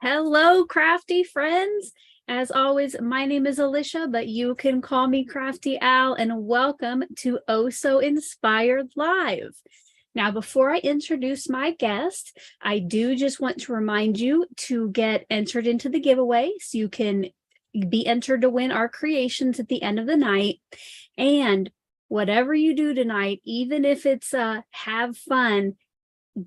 Hello, crafty friends. As always, my name is Alicia, but you can call me Crafty Al, and welcome to Oh So Inspired Live. Now, before I introduce my guest, I do just want to remind you to get entered into the giveaway so you can be entered to win our creations at the end of the night. And whatever you do tonight, even if it's have fun,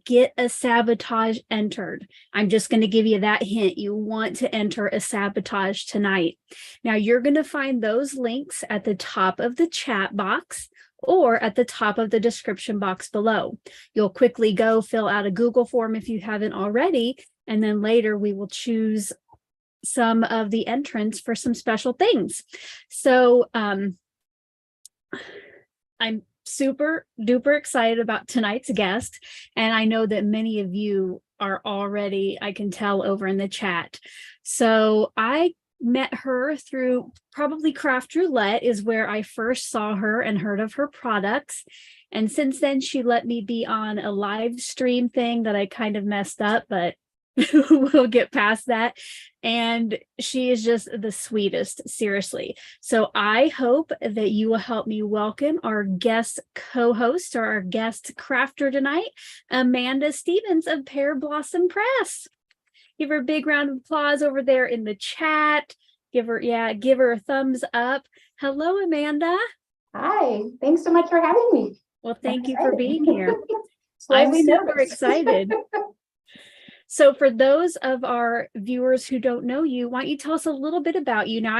get a sabotage entered. I'm just going to give you that hint. You want to enter a sabotage tonight. Now you're going to find those links at the top of the chat box or at the top of the description box below. You'll quickly go fill out a Google form if you haven't already, and then later we will choose some of the entrants for some special things. So I'm super duper excited about tonight's guest, and I know that many of you are already, I can tell, over in the chat. So I met her through probably Craft Roulette is where I first saw her and heard of her products, and since then she let me be on a live stream thing that I kind of messed up, but we'll get past that. And she is just the sweetest, seriously. So I hope that you will help me welcome our guest co-host or our guest crafter tonight, Amanda Stevens of Pear Blossom Press. Give her a big round of applause over there in the chat. Give her a thumbs up. Hello, Amanda. Hi, thanks so much for having me. Well, thank you for being here. I'm super excited. So for those of our viewers who don't know you, why don't you tell us a little bit about you? Now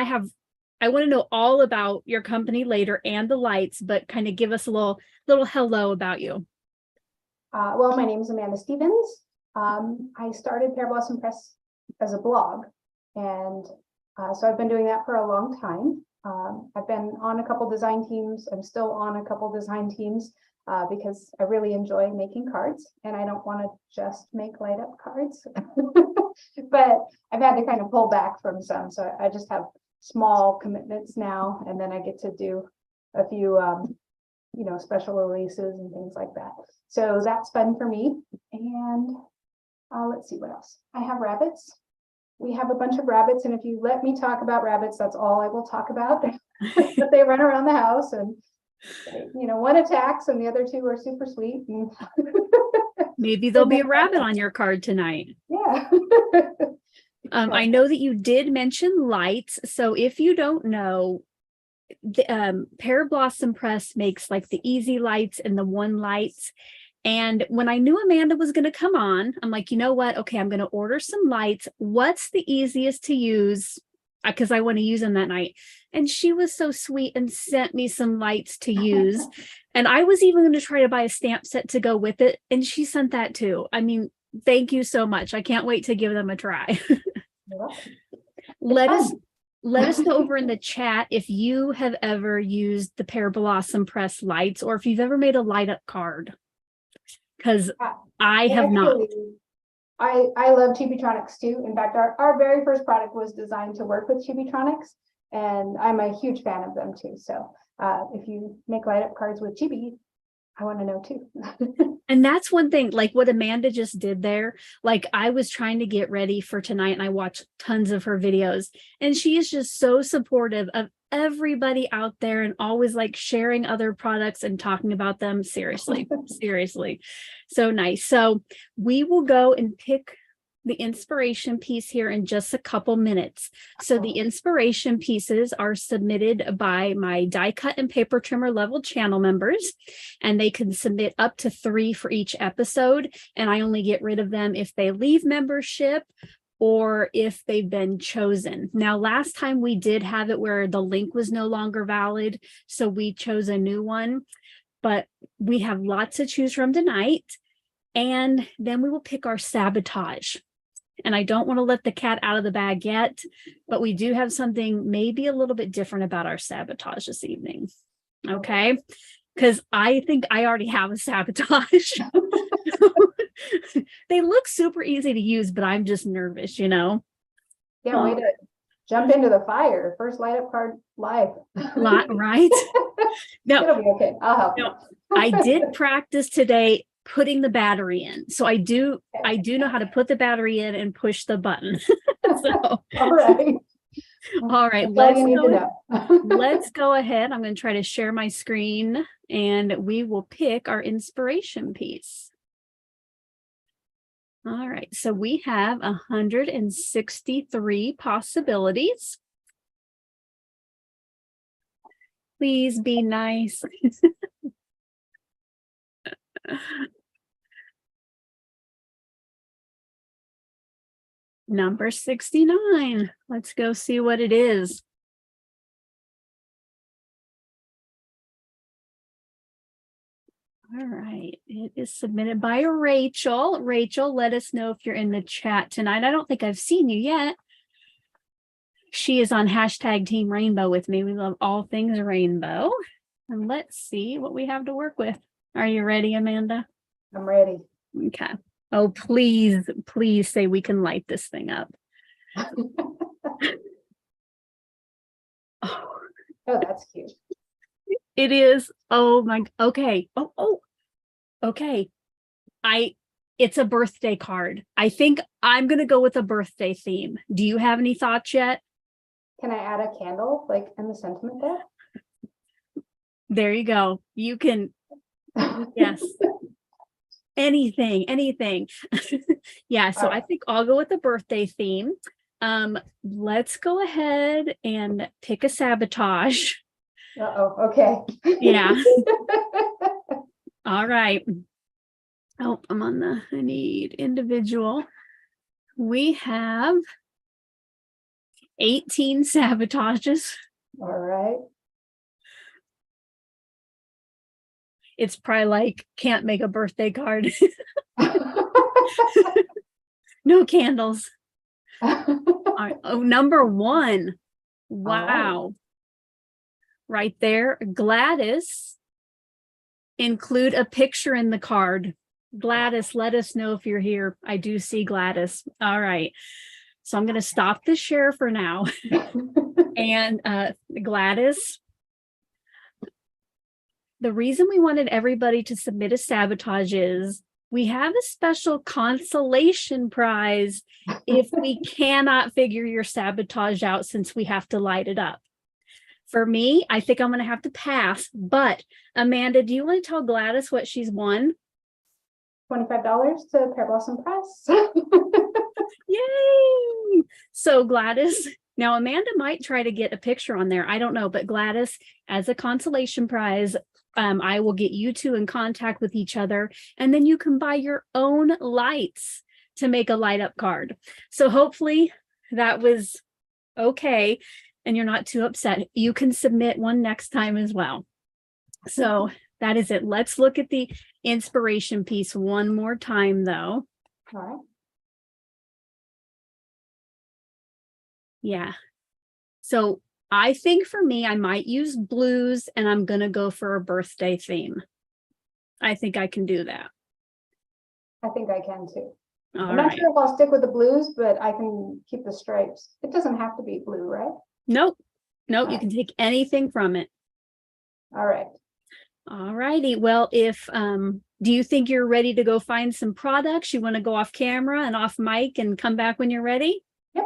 I want to know all about your company later and the lights, but kind of give us a little hello about you. Well, my name is Amanda Stevens. I started Pear Blossom Press as a blog, and so I've been doing that for a long time. I've been on a couple design teams. I'm still on a couple design teams. Because I really enjoy making cards, and I don't want to just make light up cards, but I've had to kind of pull back from some. So I just have small commitments now, and then I get to do a few, special releases and things like that. So that's fun for me. And let's see what else. I have rabbits. We have a bunch of rabbits, and if you let me talk about rabbits, that's all I will talk about. But they run around the house, and one attacks and the other two are super sweet. And maybe there'll be a rabbit on your card tonight. Yeah. I know that you did mention lights. So if you don't know, the Pear Blossom Press makes like the easy lights and the one lights. And when I knew Amanda was going to come on, I'm like, you know what? Okay, I'm going to order some lights. What's the easiest to use? Because I want to use them that night. And she was so sweet and sent me some lights to use. And I was even going to try to buy a stamp set to go with it. And she sent that too. I mean, thank you so much. I can't wait to give them a try. Let us know over in the chat if you have ever used the Pear Blossom Press lights, or if you've ever made a light up card. Because I have not. I love Chibitronics too. In fact, our very first product was designed to work with Chibitronics, and I'm a huge fan of them too. So if you make light up cards with Chibi, I want to know too. And that's one thing, like what Amanda just did there. Like I was trying to get ready for tonight and I watched tons of her videos, and she is just so supportive of everybody out there and always like sharing other products and talking about them. Seriously. So nice. So we will go and pick the inspiration piece here in just a couple minutes. So the inspiration pieces are submitted by my die cut and paper trimmer level channel members, and they can submit up to 3 for each episode. And I only get rid of them if they leave membership or if they've been chosen. Now, last time we did have it where the link was no longer valid, so we chose a new one, but we have lots to choose from tonight. And then we will pick our sabotage. And I don't want to let the cat out of the bag yet, but we do have something maybe a little bit different about our sabotage this evening. Okay? Because I think I already have a sabotage. They look super easy to use, but I'm just nervous, Yeah, way to jump into the fire. First light up card live. Right? No, it'll be okay. I'll help. No, I did practice today putting the battery in. So I do know how to put the battery in and push the button. So All right. all right, let's go ahead. I'm going to try to share my screen and we will pick our inspiration piece. All right, so we have 163 possibilities. Please be nice. Number 69. Let's go see what it is. All right, it is submitted by Rachel. Rachel, let us know if you're in the chat tonight. I don't think I've seen you yet. She is on hashtag Team Rainbow with me. We love all things rainbow. And let's see what we have to work with. Are you ready, Amanda? I'm ready. Okay. Oh, please, please say we can light this thing up. Oh, that's cute. It is. Oh my. Okay. Oh. Okay. It's a birthday card. I think I'm gonna go with a birthday theme. Do you have any thoughts yet? Can I add a candle, like in the sentiment there? There you go. You can. Yes. Anything. Yeah. So I think I'll go with the birthday theme. Let's go ahead and pick a sabotage. Uh-oh, okay. Yeah. All right. Oh, I need individual. We have 18 sabotages. All right. It's probably like, can't make a birthday card. No candles. Right. Oh, number 1. Wow. Right there. Gladys. Include a picture in the card. Gladys, let us know if you're here. I do see Gladys. All right. So I'm going to stop the share for now. And Gladys, the reason we wanted everybody to submit a sabotage is we have a special consolation prize if we cannot figure your sabotage out, since we have to light it up. For me, I think I'm going to have to pass. But Amanda, do you want to tell Gladys what she's won? $25 to Pear Blossom Press. Yay! So Gladys, now Amanda might try to get a picture on there. I don't know, but Gladys, as a consolation prize, I will get you two in contact with each other, and then you can buy your own lights to make a light up card. So hopefully that was okay and you're not too upset. You can submit one next time as well. So that is it. Let's look at the inspiration piece one more time though. All right. Yeah. So I think for me, I might use blues, and I'm going to go for a birthday theme. I think I can do that. I think I can too. I'm not sure if I'll stick with the blues, but I can keep the stripes. It doesn't have to be blue, right? Nope. You can take anything from it. All right. All righty. Well, if do you think you're ready to go find some products? You want to go off camera and off mic and come back when you're ready? Yep.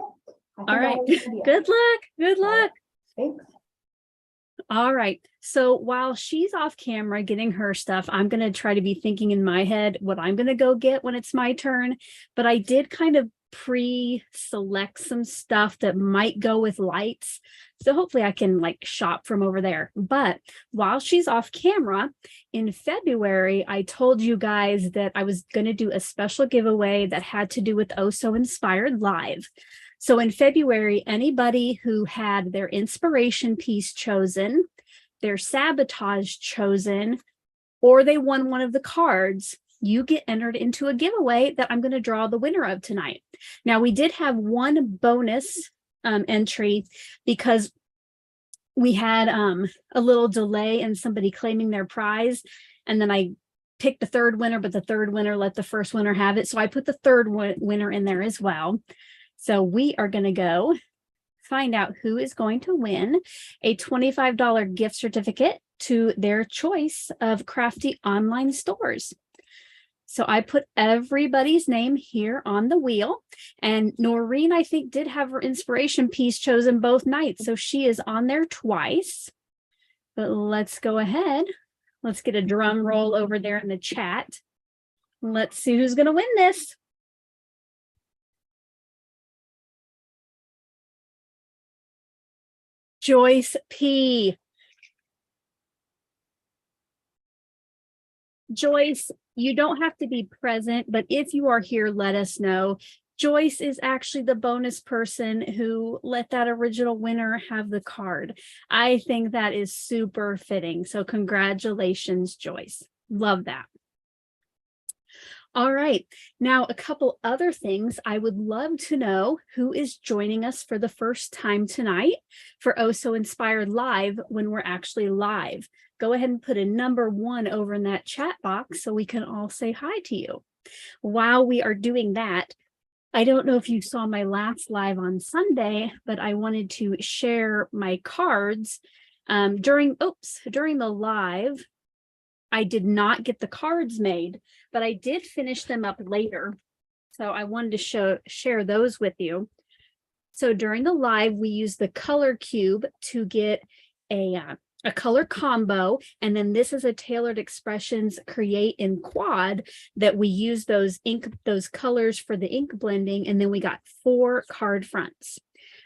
All right. Good luck. Good luck. Thanks. All right. So while she's off camera getting her stuff, I'm going to try to be thinking in my head what I'm going to go get when it's my turn. But I did kind of pre-select some stuff that might go with lights. So hopefully I can like shop from over there. But while she's off camera, in February, I told you guys that I was going to do a special giveaway that had to do with Oh So Inspired Live. So in February, anybody who had their inspiration piece chosen, their sabotage chosen, or they won one of the cards, you get entered into a giveaway that I'm going to draw the winner of tonight. Now, we did have one bonus entry because we had a little delay in somebody claiming their prize. And then I picked the third winner, but the third winner let the first winner have it. So I put the third winner in there as well. So we are going to go find out who is going to win a $25 gift certificate to their choice of crafty online stores. So I put everybody's name here on the wheel, and Noreen, I think, did have her inspiration piece chosen both nights. So she is on there twice, but let's go ahead. Let's get a drum roll over there in the chat. Let's see who's going to win this. Joyce P. Joyce, you don't have to be present, but if you are here, let us know. Joyce is actually the bonus person who let that original winner have the card. I think that is super fitting. So congratulations, Joyce. Love that. All right. Now, a couple other things. I would love to know who is joining us for the first time tonight for Oh So Inspired Live when we're actually live. Go ahead and put a number 1 over in that chat box so we can all say hi to you. While we are doing that, I don't know if you saw my last live on Sunday, but I wanted to share my cards. During the live, I did not get the cards made, but I did finish them up later. So I wanted to share those with you. So during the live, we used the color cube to get a color combo. And then this is a Tailored Expressions Create in Quad that we use those colors for the ink blending. And then we got 4 card fronts.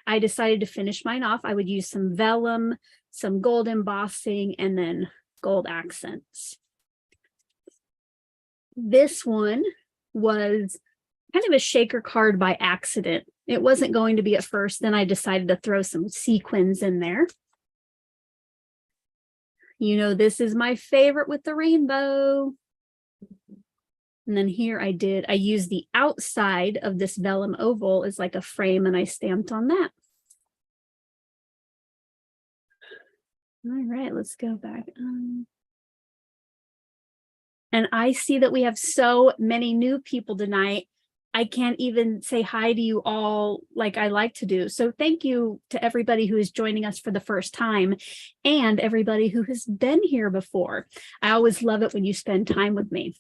I decided to finish mine off. I would use some vellum, some gold embossing, and then gold accents. This one was kind of a shaker card by accident. It wasn't going to be at first. Then I decided to throw some sequins in there. You know, this is my favorite with the rainbow. And then here I used the outside of this vellum oval as like a frame, and I stamped on that. All right, let's go back. And I see that we have so many new people tonight. I can't even say hi to you all like I like to do. So thank you to everybody who is joining us for the first time and everybody who has been here before. I always love it when you spend time with me.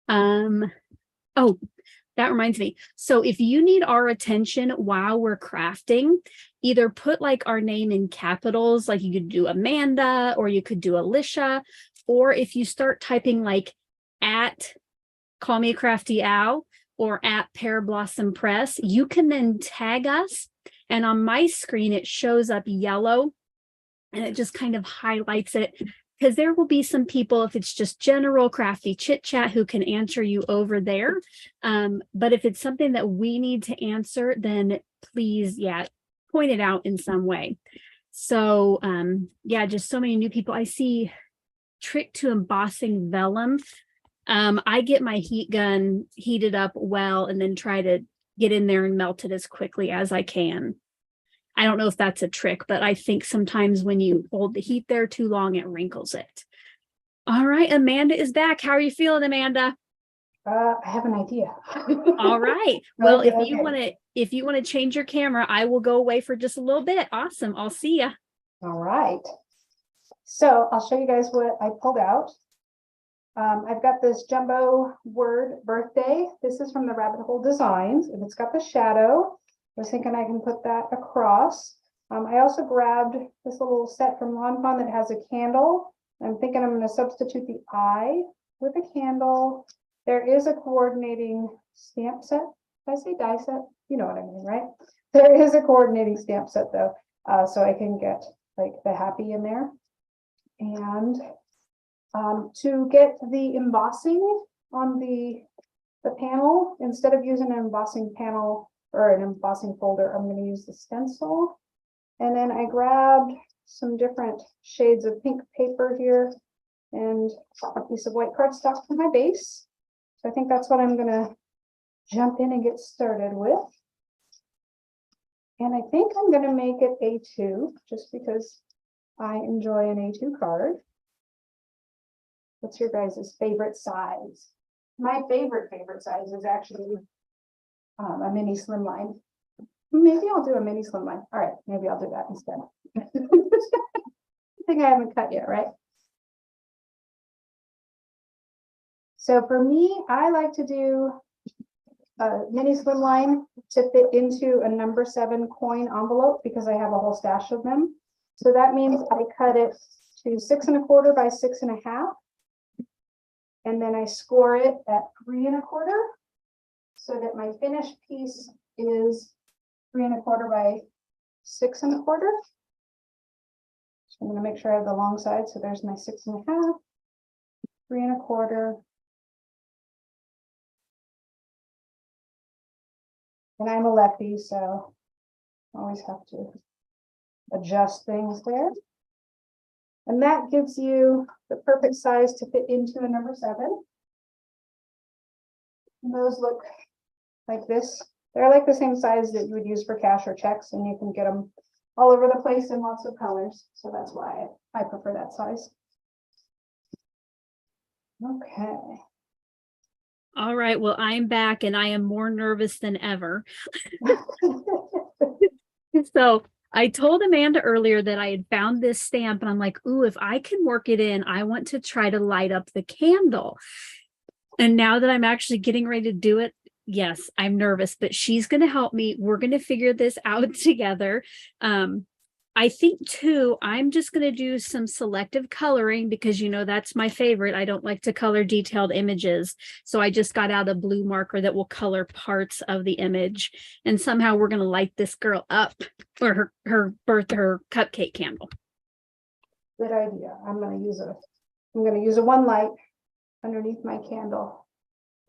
Oh, that reminds me. So if you need our attention while we're crafting, either put like our name in capitals, like you could do Amanda, or you could do Alicia, or if you start typing like at Call Me Crafty Owl or at Pear Blossom Press, you can then tag us. And on my screen, it shows up yellow and it just kind of highlights it, because there will be some people, if it's just general crafty chit chat, who can answer you over there. But if it's something that we need to answer, then please, point it out in some way. So just so many new people. I see Trick to Embossing Vellum. I get my heat gun heated up well and then try to get in there and melt it as quickly as I can. I don't know if that's a trick, but I think sometimes when you hold the heat there too long, it wrinkles it. All right, Amanda is back. How are you feeling, Amanda? I have an idea. All right. Well, Okay, if you want to change your camera, I will go away for just a little bit. Awesome. I'll see you. All right. So I'll show you guys what I pulled out. I've got this jumbo word birthday. This is from the Rabbit Hole Designs, and it's got the shadow. I was thinking I can put that across. I also grabbed this little set from Lawn Fawn that has a candle. I'm thinking I'm going to substitute the eye with a candle. There is a coordinating stamp set. Did I say die set? You know what I mean, right? There is a coordinating stamp set though, so I can get like the happy in there. And to get the embossing on the panel, instead of using an embossing panel or an embossing folder, I'm going to use the stencil. And then I grabbed some different shades of pink paper here and a piece of white cardstock for my base. So I think that's what I'm going to jump in and get started with. And I think I'm going to make it A2 just because I enjoy an A2 card. What's your guys' favorite size? My favorite size is actually a mini slimline. Maybe I'll do a mini slimline. All right, maybe I'll do that instead. I think I haven't cut yet, right? So for me, I like to do a mini slimline to fit into a number 7 coin envelope because I have a whole stash of them. So that means I cut it to 6 1/4 by 6 1/2. And then I score it at 3 1/4 so that my finished piece is 3 1/4 by 6 1/4. So I'm going to make sure I have the long side. So there's my 6 1/2, 3 1/4. And I'm a lefty, so I always have to adjust things there. And that gives you the perfect size to fit into a number 7. And those look like this. They're like the same size that you would use for cash or checks, and you can get them all over the place in lots of colors. So that's why I prefer that size. Okay. All right. Well, I'm back and I am more nervous than ever. So I told Amanda earlier that I had found this stamp and I'm like, ooh, if I can work it in, I want to try to light up the candle. And now that I'm actually getting ready to do it, yes, I'm nervous, but she's going to help me. We're going to figure this out together. I think too, I'm just going to do some selective coloring because, you know, that's my favorite. I don't like to color detailed images. So I just got out a blue marker that will color parts of the image. And somehow we're going to light this girl up, or her cupcake candle. Good idea. I'm going to use a one light underneath my candle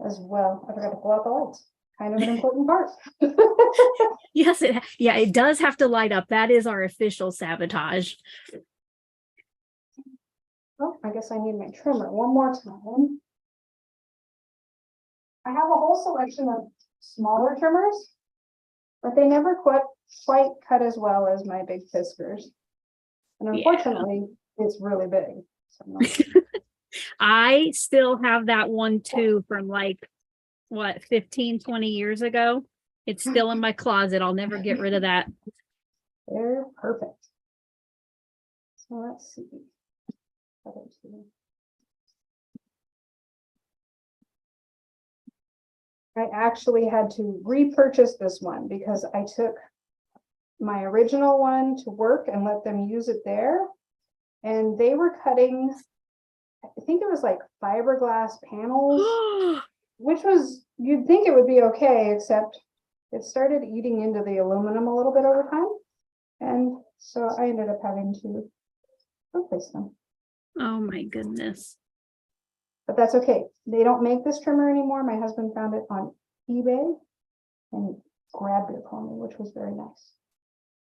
as well. I forgot to pull out the lights. Kind of an important part. Yes, it does have to light up. That is our official sabotage. Oh, I guess I need my trimmer one more time. I have a whole selection of smaller trimmers, but they never quite cut as well as my big Fiskars. And unfortunately, it's really big. So I still have that one too from like, what, 15, 20 years ago. It's still in my closet. I'll never get rid of that. They're perfect. So let's see. I actually had to repurchase this one because I took my original one to work and let them use it there. And they were cutting, I think it was like fiberglass panels, which was, you'd think it would be okay, except it started eating into the aluminum a little bit over time. And so I ended up having to replace them. Oh my goodness. But that's okay. They don't make this trimmer anymore. My husband found it on eBay and grabbed it for me, which was very nice.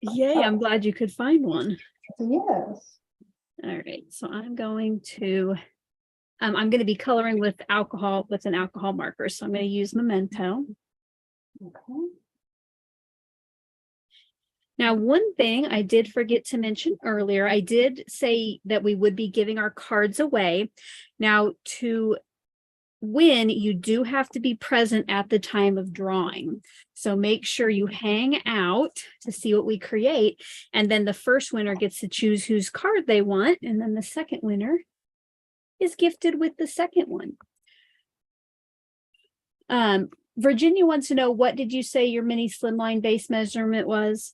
Yay, I'm glad you could find one. Yes. All right, so I'm going to be coloring with an alcohol marker. So I'm going to use Memento. Okay. Now, one thing I did forget to mention earlier, I did say that we would be giving our cards away. Now, to win, you do have to be present at the time of drawing. So make sure you hang out to see what we create. And then the first winner gets to choose whose card they want. And then the second winner is gifted with the second one. Virginia wants to know, what did you say your mini slimline base measurement was?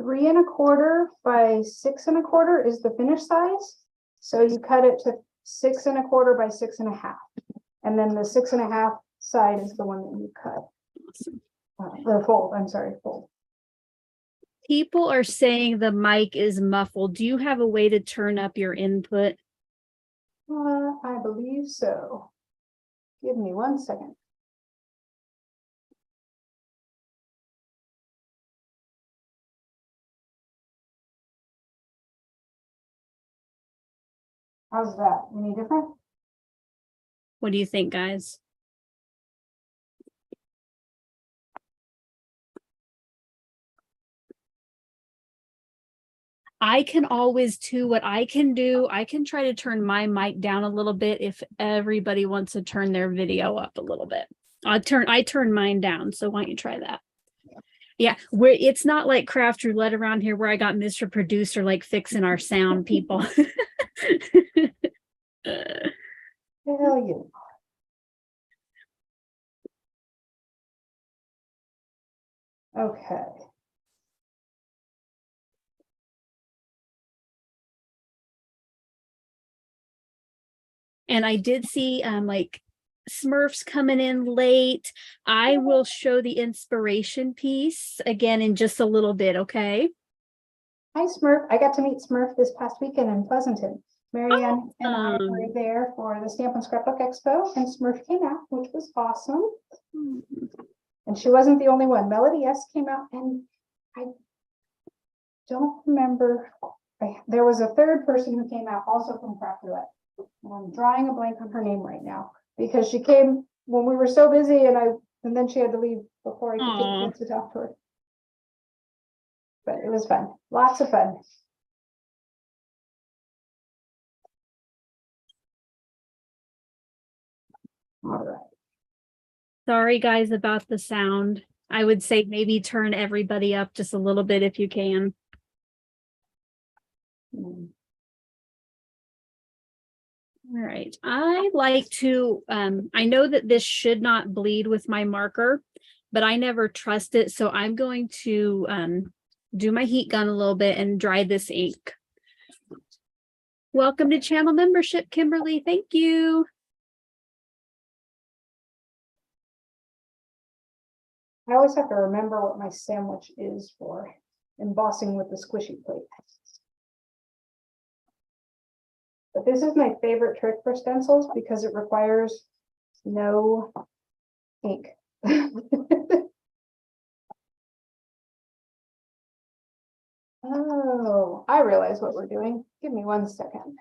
3 1/4 by 6 1/4 is the finished size. So you cut it to 6 1/4 by 6 1/2. And then the 6 1/2 side is the one that you cut. Awesome. Or fold, I'm sorry, fold. People are saying the mic is muffled. Do you have a way to turn up your input? I believe so. Give me 1 second. How's that? Any different? What do you think, guys? I can always too, what I can do, I can try to turn my mic down a little bit if everybody wants to turn their video up a little bit. I turn mine down, so why don't you try that? Yeah, it's not like craft roulette around here where I got Mr. Producer like fixing our sound people. Hell yeah. Okay. And I did see like Smurfs coming in late. I will show the inspiration piece again in just a little bit, okay? Hi, Smurf. I got to meet Smurf this past weekend in Pleasanton. Marianne and I were there for the Stamp and Scrapbook Expo, and Smurf came out, which was awesome. And she wasn't the only one. Melody S came out, and I don't remember. There was a third person who came out also from Crafty. I'm drawing a blank on her name right now because she came when we were so busy, and then she had to leave before I could get a chance to talk to her. But it was fun, lots of fun. All right. Sorry guys about the sound. I would say maybe turn everybody up just a little bit if you can. All right, I like to, I know that this should not bleed with my marker, but I never trust it. So I'm going to do my heat gun a little bit and dry this ink. Welcome to channel membership, Kimberly. Thank you. I always have to remember what my sandwich is for embossing with the squishy plate. But this is my favorite trick for stencils because it requires no ink. Oh, I realize what we're doing. Give me 1 second.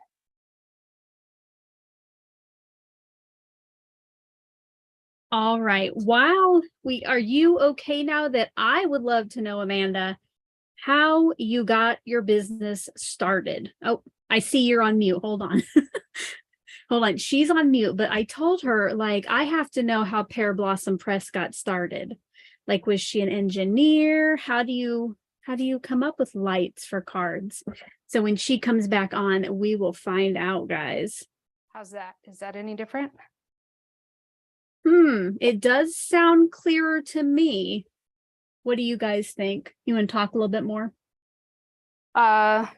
All right. Are you okay now? That I would love to know, Amanda, how you got your business started. Oh, I see you're on mute. Hold on. Hold on. She's on mute, but I told her, like, I have to know how Pear Blossom Press got started. Like, was she an engineer? How do you come up with lights for cards? So when she comes back on, we will find out, guys. How's that? Is that any different? It does sound clearer to me. What do you guys think? You want to talk a little bit more? I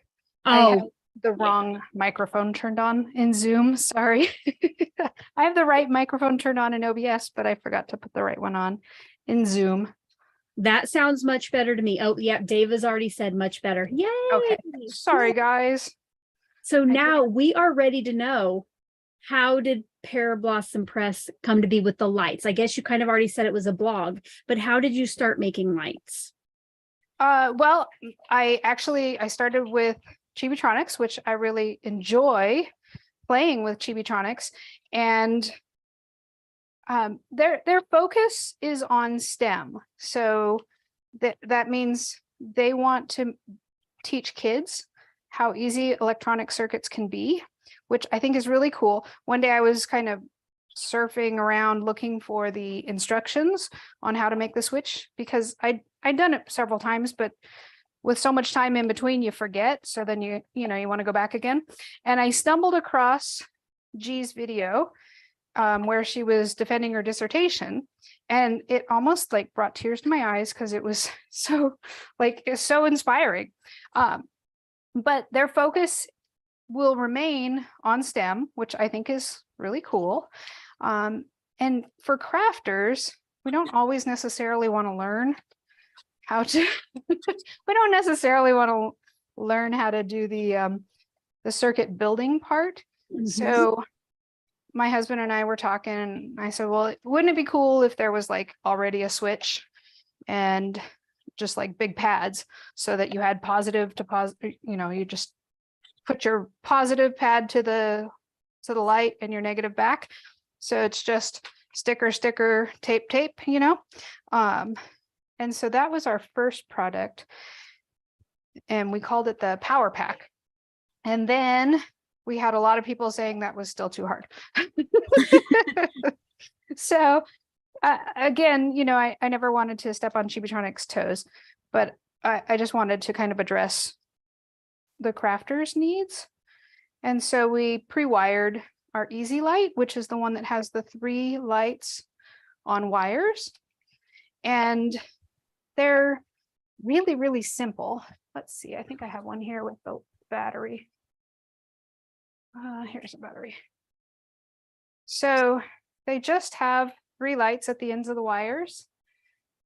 have the wrong microphone turned on in Zoom. Sorry. I have the right microphone turned on in OBS, but I forgot to put the right one on in Zoom. That sounds much better to me. Oh, yeah, Dave has already said much better. Yay! Okay. Sorry, guys. So now we are ready to know, how did Pear Blossom Press come to be with the lights? I guess you kind of already said it was a blog, but how did you start making lights? Well, I started with Chibitronics, which I really enjoy playing with Chibitronics, and their focus is on STEM. So that means they want to teach kids how easy electronic circuits can be, which I think is really cool. One day I was kind of surfing around looking for the instructions on how to make the switch, because I'd done it several times, but with so much time in between, you forget. So then you want to go back again. And I stumbled across G's video where she was defending her dissertation, and it almost like brought tears to my eyes because it was so inspiring. But their focus will remain on STEM, which I think is really cool. And for crafters, we don't always necessarily want to learn how to, we don't necessarily want to learn how to do the circuit building part. Mm-hmm. So my husband and I were talking, and I said, well, wouldn't it be cool if there was like already a switch and just like big pads so that you had positive to positive, you just put your positive pad to the light and your negative back. So it's just sticker, tape, and so that was our first product, and we called it the Power Pack. And then we had a lot of people saying that was still too hard. So again, I never wanted to step on Chibitronics' toes, but I just wanted to kind of address the crafters' needs. And so we pre-wired our Easy Light, which is the one that has the 3 lights on wires. And they're really, really simple. Let's see, I think I have one here with the battery. Here's a battery. So they just have 3 lights at the ends of the wires,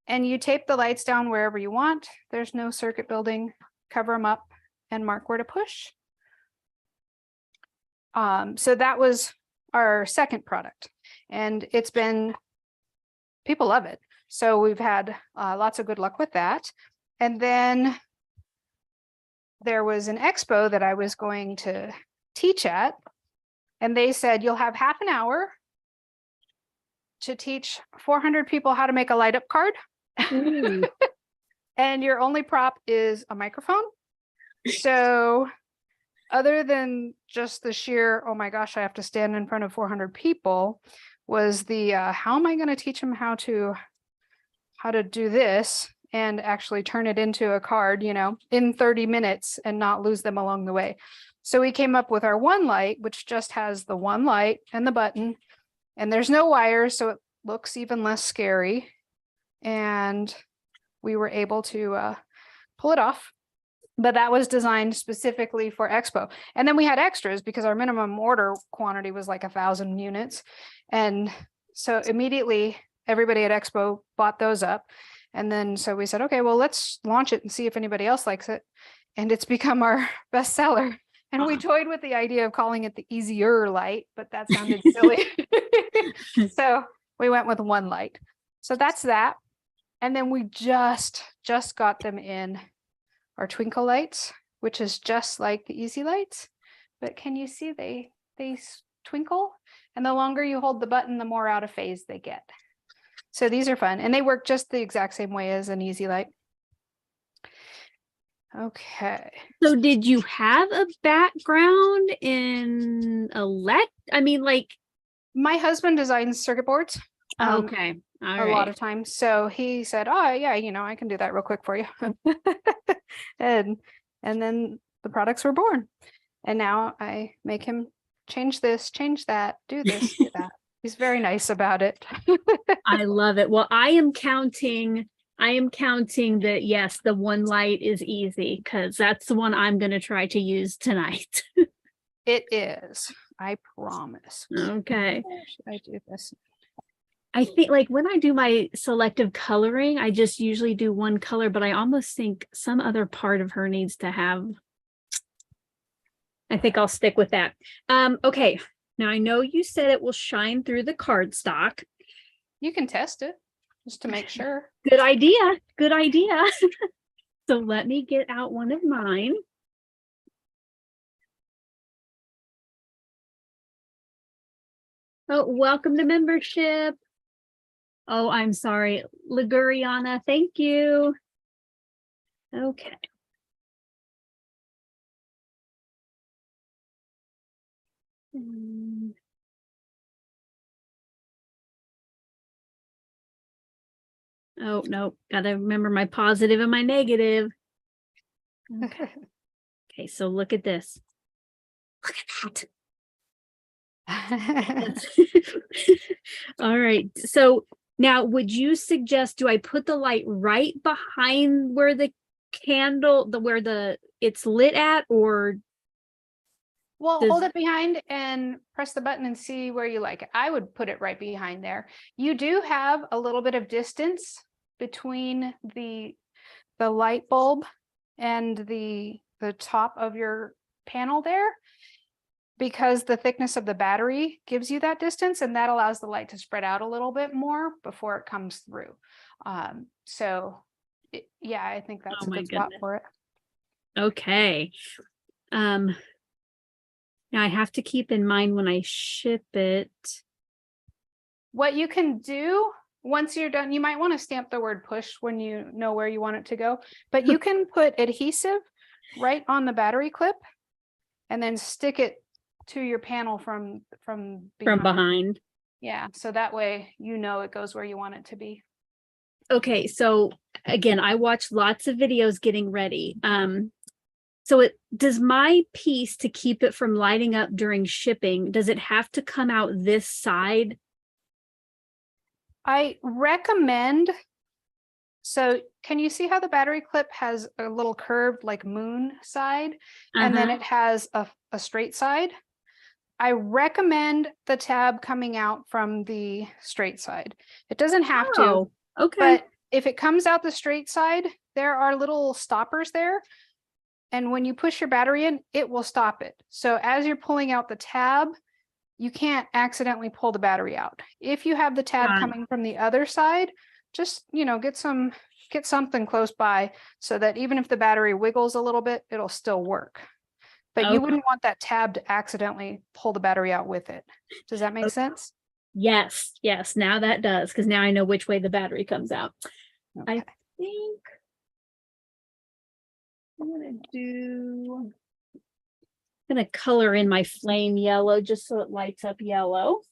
and you tape the lights down wherever you want. There's no circuit building. Cover them up and mark where to push. So that was our second product, and it's been, people love it. So we've had lots of good luck with that. And then there was an expo that I was going to teach at, and they said, you'll have half an hour to teach 400 people how to make a light up card. And your only prop is a microphone. So other than just the sheer, oh my gosh, I have to stand in front of 400 people, was the how am I going to teach them how to do this and actually turn it into a card, you know, in 30 minutes and not lose them along the way. So we came up with our one light, which just has the one light and the button, and there's no wires, so it looks even less scary. And we were able to pull it off. But that was designed specifically for Expo. And then we had extras because our minimum order quantity was like 1,000 units. And so immediately everybody at Expo bought those up. And then so we said, okay, well, let's launch it and see if anybody else likes it. And it's become our best seller. And we toyed with the idea of calling it the easier light, but that sounded silly. So we went with one light. So that's that. And then we just got them in our twinkle lights, which is just like the easy lights. But can you see they twinkle? And the longer you hold the button, the more out of phase they get. So these are fun, and they work just the exact same way as an easy light. Okay. So did you have a background in I mean, like, my husband designs circuit boards. Okay. A lot of times. So he said, oh yeah, you know, I can do that real quick for you. and then the products were born. And now I make him change this, change that, do this, do that. He's very nice about it. I love it. Well, I am counting that, yes, the one light is easy, because that's the one I'm going to try to use tonight. It is. I promise. Okay. Should I do this? I think, like, when I do my selective coloring, I just usually do one color, but I almost think some other part of her needs to have. I think I'll stick with that. Okay. Now I know you said it will shine through the cardstock. You can test it just to make sure. Good idea. Good idea. So let me get out one of mine. Oh, welcome to membership. Oh, I'm sorry. Liguriana, thank you. Okay. Oh, no, gotta remember my positive and my negative. Okay. Okay, so look at this. Look at that. All right. So now, would you suggest, do I put the light right behind where the candle, it's lit at, or? Well, hold it behind and press the button and see where you like it. I would put it right behind there. You do have a little bit of distance between the light bulb and the top of your panel there, because the thickness of the battery gives you that distance, and that allows the light to spread out a little bit more before it comes through. Yeah, I think that's a good spot for it. Okay. Now I have to keep in mind when I ship it. What you can do once you're done, you might want to stamp the word push when you know where you want it to go, but you can put adhesive right on the battery clip and then stick it to your panel from behind. Yeah, so that way you know it goes where you want it to be. Okay, so again, I watch lots of videos getting ready. So does my piece, to keep it from lighting up during shipping, does it have to come out this side? I recommend So can you see how the battery clip has a little curved like moon side, and then it has a straight side? I recommend the tab coming out from the straight side. It doesn't have to, Oh, okay. but if it comes out the straight side, there are little stoppers there. And when you push your battery in, it will stop it. So as you're pulling out the tab, you can't accidentally pull the battery out. If you have the tab Got it. coming from the other side, just, get something close by so that even if the battery wiggles a little bit, it'll still work. But you Okay. wouldn't want that tab to accidentally pull the battery out with it. Does that make sense? Yes, yes. Now that does, because now I know which way the battery comes out. Okay. I think I'm gonna color in my flame yellow just so it lights up yellow.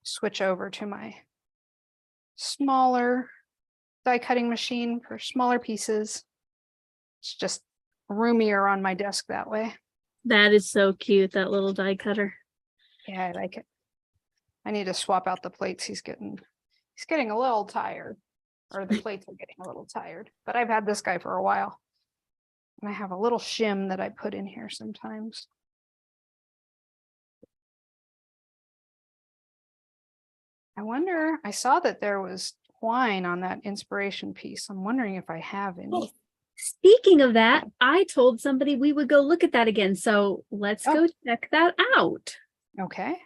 Switch over to my smaller die cutting machine for smaller pieces. It's just roomier on my desk that way. That is so cute, that little die cutter. Yeah, I like it. I need to swap out the plates. He's getting a little tired, or the plates are getting a little tired, but I've had this guy for a while. And I have a little shim that I put in here sometimes. I wonder, I saw that there was twine on that inspiration piece. I'm wondering if I have any. Speaking of that, I told somebody we would go look at that again. So let's go check that out. Okay.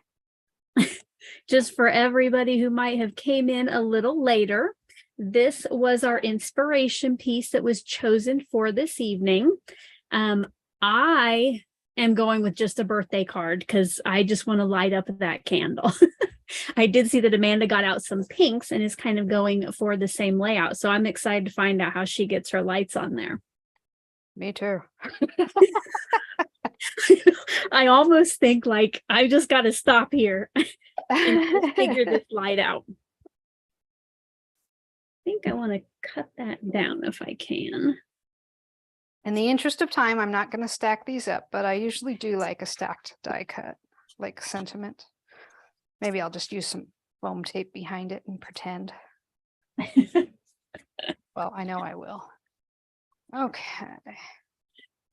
Just for everybody who might have came in a little later, this was our inspiration piece that was chosen for this evening. I am going with just a birthday card because I just want to light up that candle. I did see that Amanda got out some pinks and is kind of going for the same layout. So I'm excited to find out how she gets her lights on there. Me too. I almost think like I just got to stop here and just figure this light out. I think I want to cut that down if I can. In the interest of time, I'm not going to stack these up, but I usually do like a stacked die cut, like sentiment. Maybe I'll just use some foam tape behind it and pretend. Well, I know I will. Okay.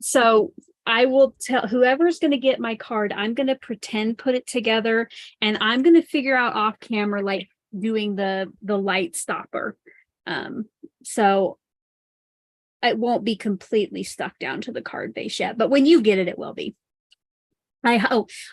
So I will tell whoever's going to get my card, I'm going to pretend put it together, and I'm going to figure out off camera, like doing the light stopper. So it won't be completely stuck down to the card base yet, but when you get it, it will be. I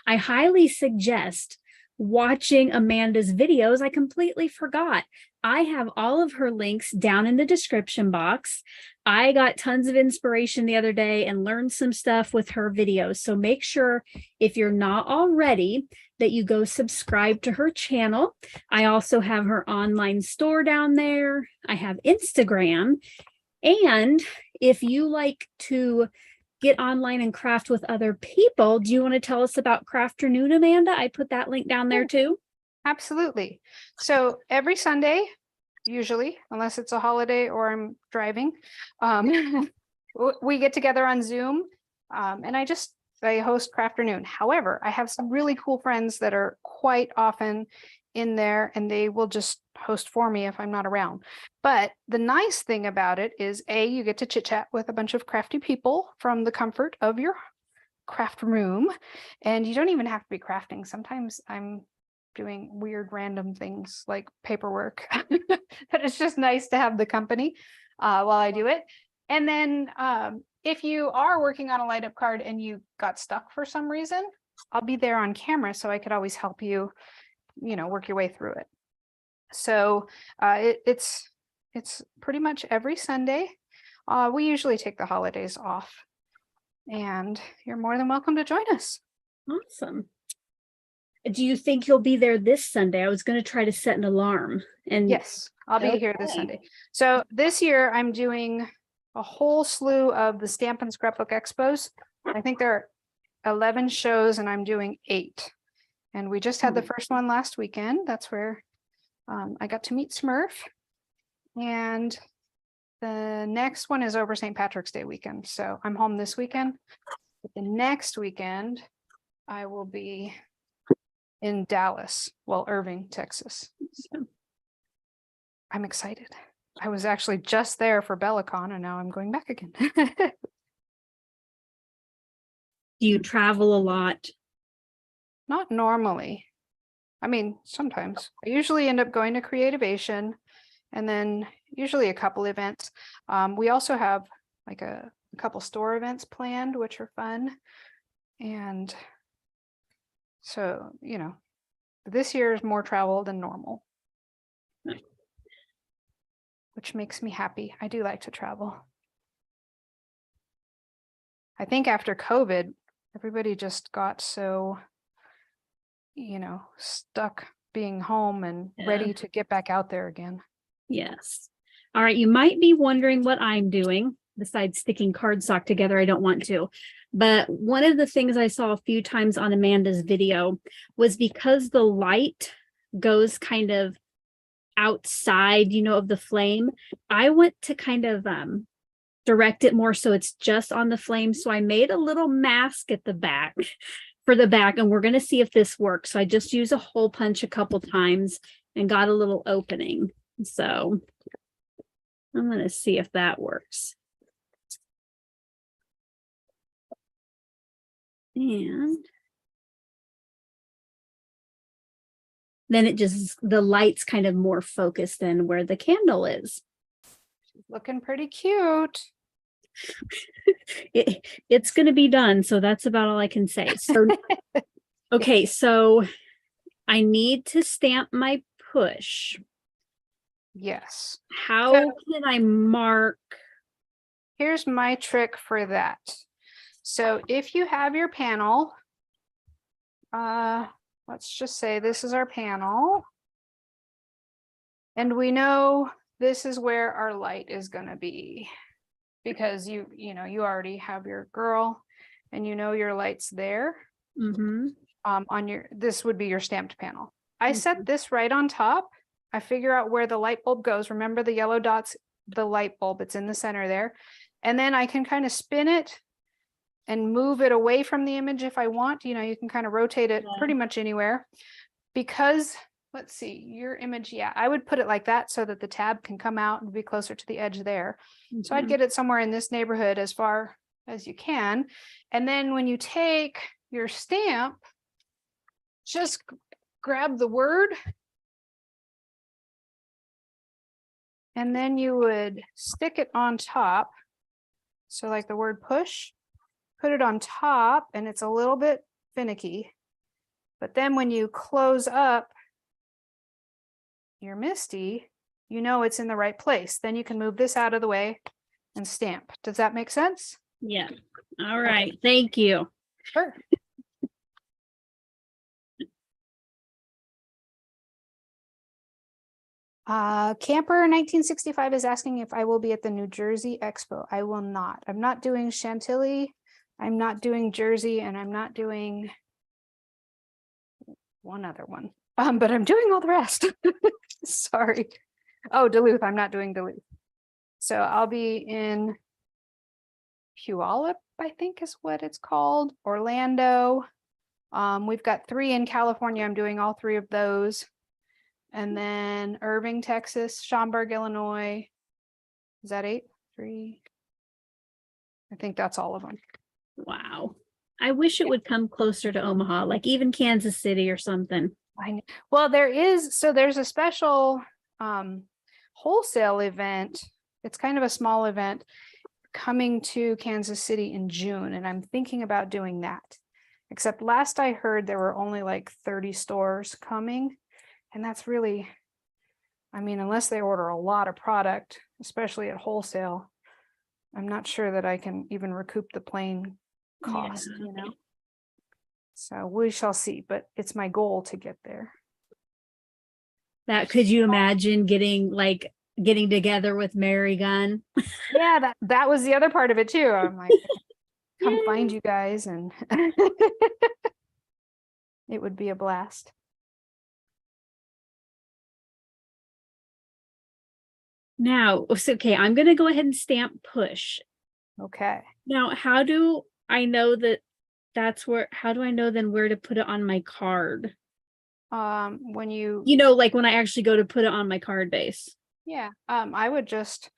highly suggest watching Amanda's videos. I completely forgot. I have all of her links down in the description box. I got tons of inspiration the other day and learned some stuff with her videos. So make sure, if you're not already, that you go subscribe to her channel. I also have her online store down there. I have Instagram. And if you like to get online and craft with other people, do you want to tell us about Crafternoon, Amanda? I put that link down there too. Absolutely. So every Sunday, usually, unless it's a holiday or I'm driving, we get together on Zoom, and I host Crafternoon. However, I have some really cool friends that are quite often in there, and they will just host for me if I'm not around. But the nice thing about it is, you get to chit chat with a bunch of crafty people from the comfort of your craft room, and you don't even have to be crafting. Sometimes I'm doing weird random things like paperwork, but it's just nice to have the company while I do it. And then if you are working on a light up card and you got stuck for some reason, I'll be there on camera, so I could always help you, work your way through it. So it's pretty much every Sunday. We usually take the holidays off, and you're more than welcome to join us. Awesome. Do you think you'll be there this Sunday? I was going to try to set an alarm. And yes, I'll be here this Sunday. So this year I'm doing a whole slew of the Stampin' Scrapbook Expos. I think there are 11 shows and I'm doing 8. And we just had the first one last weekend. That's where I got to meet Smurf. And The next one is over St. Patrick's Day weekend. So I'm home this weekend. But the next weekend, I will be in Dallas, well, Irving, Texas. So I'm excited. I was actually just there for BellaCon and now I'm going back again. Do you travel a lot? Not normally. I mean, sometimes. I usually end up going to Creativation and then usually a couple events. We also have like a couple store events planned, which are fun. And so, you know, this year is more travel than normal, which makes me happy. I do like to travel. I think after COVID, everybody just got so, you know, stuck being home and ready to get back out there again. Yes. All right. You might be wondering what I'm doing besides sticking cardstock together. I don't want to. But one of the things I saw a few times on Amanda's video was because the light goes kind of outside, you know, of the flame. I went to kind of direct it more so it's just on the flame. So I made a little mask at the back for the back, and we're going to see if this works. So I just used a hole punch a couple times and got a little opening. So I'm going to see if that works. And then it just, the light's kind of more focused than where the candle is. She's looking pretty cute. It's going to be done. So that's about all I can say. So, okay, so I need to stamp my push. Yes. How can I mark? Here's my trick for that. So if you have your panel, let's just say this is our panel. And we know this is where our light is going to be because you know, you already have your girl and you know your light's there. Mm-hmm. On your, this would be your stamped panel. I set this right on top. I figure out where the light bulb goes. Remember the yellow dots, the light bulb, it's in the center there. And then I can kind of spin it and move it away from the image if I want. You know, you can kind of rotate it pretty much anywhere. Because, let's see, your image, yeah, I would put it like that so that the tab can come out and be closer to the edge there. So I'd get it somewhere in this neighborhood as far as you can. And then when you take your stamp, just grab the word. And then you would stick it on top. So like the word push, put it on top, and it's a little bit finicky. But then when you close up your Misty, you know it's in the right place. Then you can move this out of the way and stamp. Does that make sense? Yeah. All right. Okay. Thank you. Sure. Camper 1965 is asking if I will be at the New Jersey Expo. I will not. I'm not doing Chantilly. I'm not doing Jersey, and I'm not doing one other one. But I'm doing all the rest. Sorry. Oh, Duluth. I'm not doing Duluth. So I'll be in Puyallup, I think is what it's called. Orlando. We've got 3 in California. I'm doing all 3 of those. And then Irving, Texas, Schaumburg, Illinois. Is that 8? 3. I think that's all of them. Wow. I wish it would come closer to Omaha, like even Kansas City or something. I know. Well, there's a special wholesale event. It's kind of a small event coming to Kansas City in June, and I'm thinking about doing that. Except last I heard there were only like 30 stores coming. And that's really, I mean, unless they order a lot of product, especially at wholesale, I'm not sure that I can even recoup the plane cost, you know? So we shall see, but it's my goal to get there. That, could you imagine getting together with Mary Gunn? Yeah, that was the other part of it too. I'm like, come find you guys, and it would be a blast. Now, so, okay, I'm going to go ahead and stamp push. Okay. Now, how do I know that that's where, how do I know then where to put it on my card? When you, Like when I actually go to put it on my card base. yeah, I would just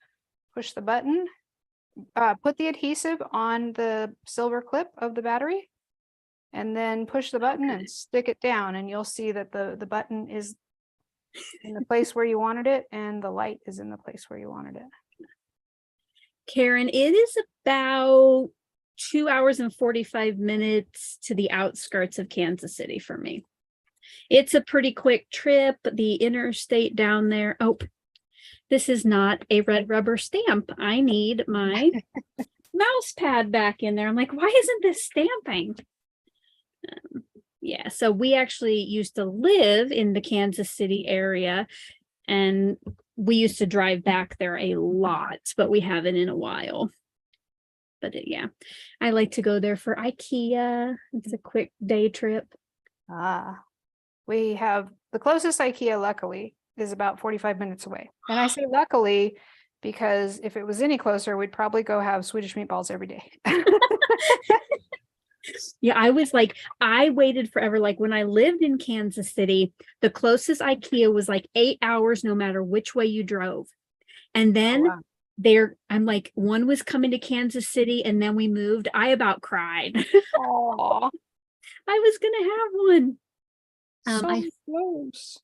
push the button, put the adhesive on the silver clip of the battery, and then push the button and stick it down, and you'll see that the button is in the place where you wanted it, and the light is in the place where you wanted it. Karen, it is about 2 hours and 45 minutes to the outskirts of Kansas City for me. It's a pretty quick trip. The interstate down there. Oh, this is not a red rubber stamp. I need my mouse pad back in there. I'm like, why isn't this stamping? Yeah, so we actually used to live in the Kansas City area, and we used to drive back there a lot, but we haven't in a while. But yeah, I like to go there for IKEA. It's a quick day trip. We have the closest IKEA, luckily, is about 45 minutes away. And I say luckily because if it was any closer, we'd probably go have Swedish meatballs every day. Yeah, I waited forever. Like when I lived in Kansas City, the closest IKEA was like 8 hours, no matter which way you drove. And then I'm like, one was coming to Kansas City and then we moved. I about cried. Aww. I was going to have one. So close.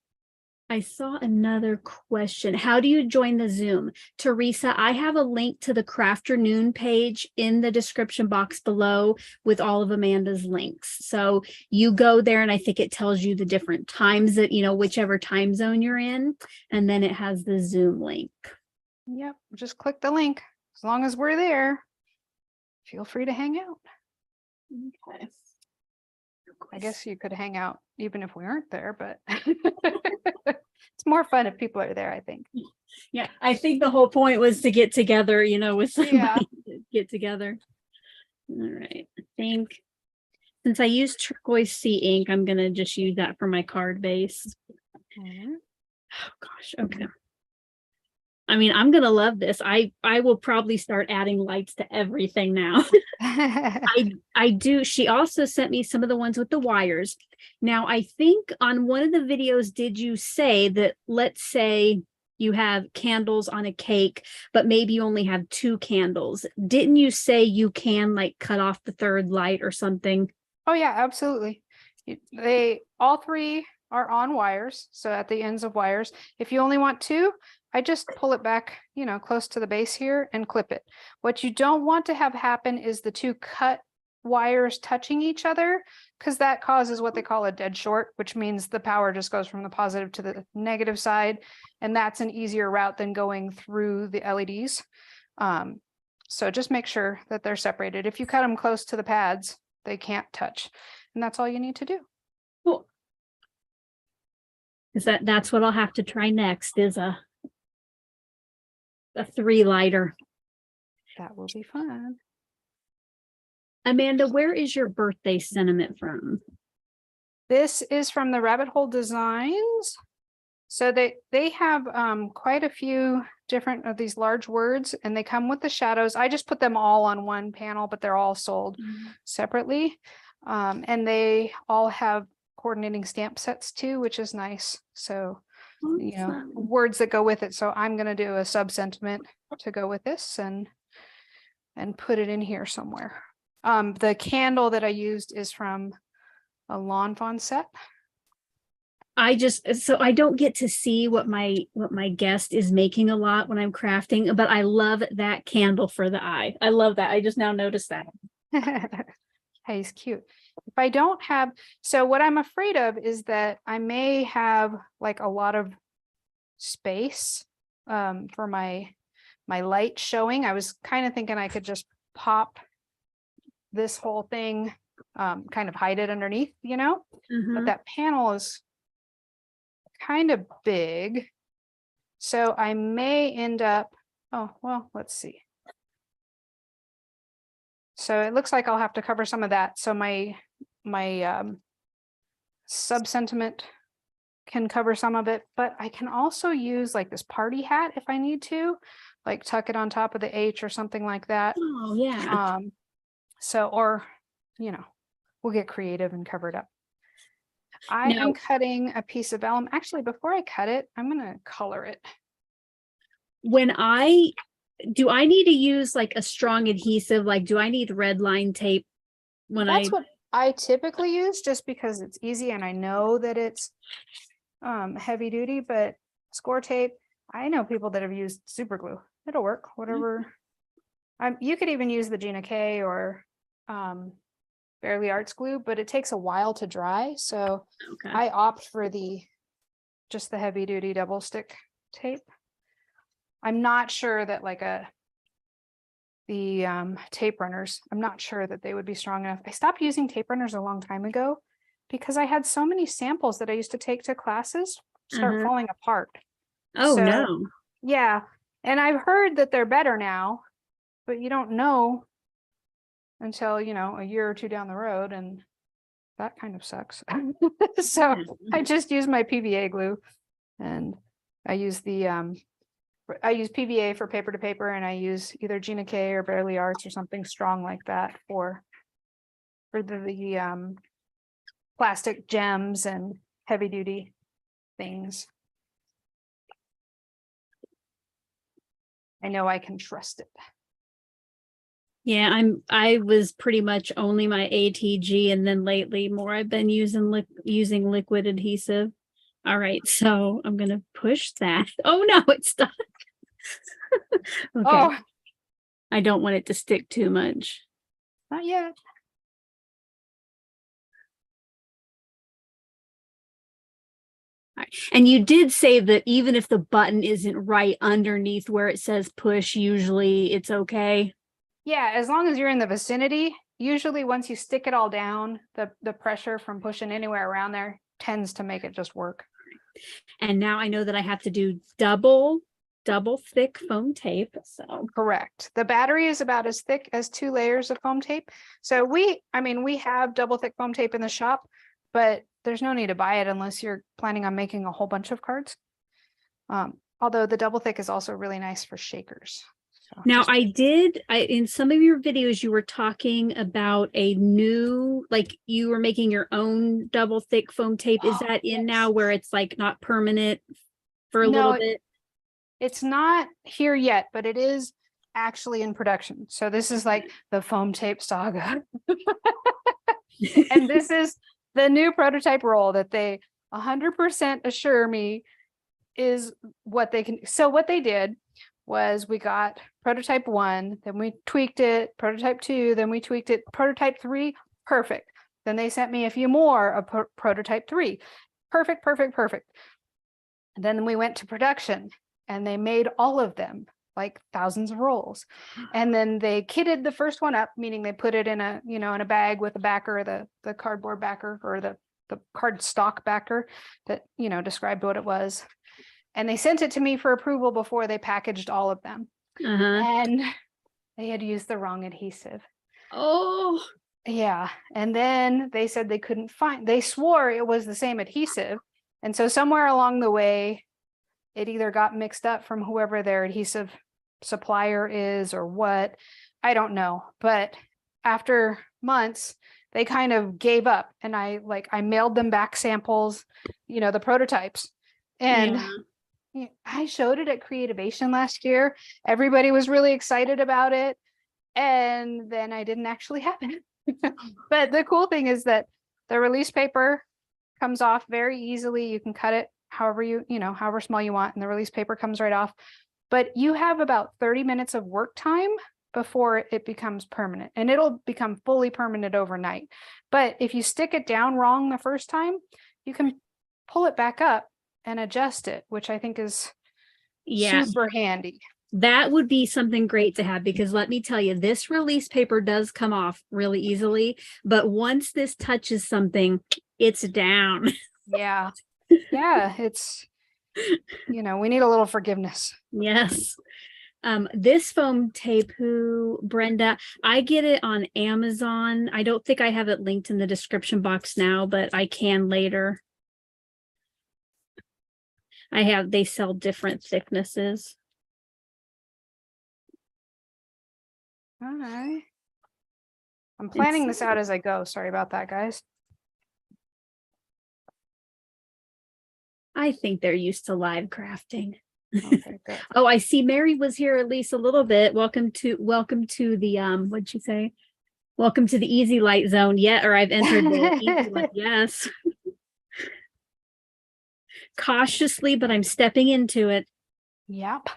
I saw another question. How do you join the Zoom? Teresa, I have a link to the Crafternoon page in the description box below with all of Amanda's links. So you go there and I think it tells you the different times that, whichever time zone you're in, and then it has the Zoom link. Yep, just click the link. As long as we're there, feel free to hang out. Okay. I guess you could hang out even if we aren't there, but it's more fun if people are there, I think. Yeah, I think the whole point was to get together, with somebody to get together. All right. I think since I use turquoise sea ink, I'm going to just use that for my card base. Oh gosh. Okay. I mean, I'm going to love this. I will probably start adding lights to everything now. I do. She also sent me some of the ones with the wires. Now, I think on one of the videos, did you say that, let's say you have candles on a cake, but maybe you only have 2 candles. Didn't you say you can like cut off the third light or something? Oh yeah, absolutely. All 3 are on wires. So at the ends of wires, if you only want 2, I just pull it back, close to the base here and clip it. What you don't want to have happen is the 2 cut wires touching each other, because that causes what they call a dead short, which means the power just goes from the positive to the negative side. And that's an easier route than going through the LEDs. So just make sure that they're separated. If you cut them close to the pads, they can't touch. And that's all you need to do. Cool. Is that's what I'll have to try next, is a 3 lighter. That will be fun. Amanda, where is your birthday sentiment from? This is from the Rabbit Hole Designs. So they have quite a few different of these large words, and they come with the shadows. I just put them all on one panel, but they're all sold separately. And they all have coordinating stamp sets too, which is nice. So words that go with it. So I'm going to do a sub sentiment to go with this and put it in here somewhere. The candle that I used is from a Lawn Fawn set. So I don't get to see what my guest is making a lot when I'm crafting, but I love that candle for the eye. I love that. I just now noticed that. Hey, he's cute. If I don't have, so what I'm afraid of is that I may have like a lot of space for my light showing. I was kind of thinking I could just pop this whole thing, kind of hide it underneath, but that panel is kind of big. So I may end up, oh, well, let's see. So it looks like I'll have to cover some of that. So my sub sentiment can cover some of it, but I can also use like this party hat if I need to, like tuck it on top of the H or something like that. Oh, yeah. So, or, you know, we'll get creative and cover it up. I Now- am cutting a piece of vellum. Actually, before I cut it, I'm going to color it. Do I need to use like a strong adhesive? Like, do I need red line tape when That's what I typically use just because it's easy and I know that it's heavy duty, but score tape, I know people that have used super glue. It'll work, whatever. You could even use the Gina K or Barely Arts glue, but it takes a while to dry. So Okay. I opt for just the heavy duty double stick tape. I'm not sure that like the tape runners, I'm not sure that they would be strong enough. I stopped using tape runners a long time ago because I had so many samples that I used to take to classes start falling apart. Oh, So, no. yeah. And I've heard that they're better now, but you don't know until, you know, a year or two down the road, and that kind of sucks. So I just use my PVA glue, and I use PVA for paper to paper, and I use either Gina K or Barely Arts or something strong like that for the plastic gems and heavy duty things. I know I can trust it. Yeah, I was pretty much only my ATG, and then lately more I've been using liquid adhesive. All right, so I'm gonna push that. Oh no, it's stuck. Okay. Oh, I don't want it to stick too much. not yet. All right. And you did say that even if the button isn't right underneath where it says push, usually it's okay. Yeah, as long as you're in the vicinity, usually once you stick it all down, the pressure from pushing anywhere around there tends to make it just work. And now I know that I have to do double thick foam tape. So Correct. The battery is about as thick as 2 layers of foam tape. So we have double thick foam tape in the shop, but there's no need to buy it unless you're planning on making a whole bunch of cards. Although the double thick is also really nice for shakers. So now in some of your videos, you were talking about a new, like you were making your own double thick foam tape. Is that in now where it's like not permanent for a little bit? It's not here yet, but it is actually in production. So this is like the foam tape saga. And this is the new prototype roll that they 100% assure me is what they can. So what they did was we got prototype 1, then we tweaked it, prototype 2, then we tweaked it, prototype 3, perfect. Then they sent me a few more of prototype 3, perfect. And then we went to production and they made all of them, like thousands of rolls. And then they kitted the first one up, meaning they put it in a, in a bag with a backer, the cardboard backer, or the card stock backer that, described what it was. And they sent it to me for approval before they packaged all of them. And they had used the wrong adhesive. Oh, yeah. And then they said they swore it was the same adhesive. And so somewhere along the way, it either got mixed up from whoever their adhesive supplier is or what, I don't know. But after months, they kind of gave up, and I mailed them back samples, the prototypes. And I showed it at Creativation last year. Everybody was really excited about it. And then I didn't actually have it. But the cool thing is that the release paper comes off very easily. You can cut it however small you want, and the release paper comes right off. But you have about 30 minutes of work time before it becomes permanent, and it'll become fully permanent overnight. But if you stick it down wrong the first time, you can pull it back up and adjust it, which I think is super handy. That would be something great to have, because let me tell you, this release paper does come off really easily, but once this touches something, it's down. Yeah. It's, we need a little forgiveness. Yes. This foam tape, Brenda, I get it on Amazon. I don't think I have it linked in the description box now, but I can later. they sell different thicknesses. All right. I'm planning this out as I go. Sorry about that, guys. I think they're used to live crafting. Okay, good. Oh, I see Mary was here at least a little bit. Welcome to the what'd you say? Welcome to the easy light zone. Yeah, or I've entered the easy light. Yes. Cautiously, but I'm stepping into it. Yep.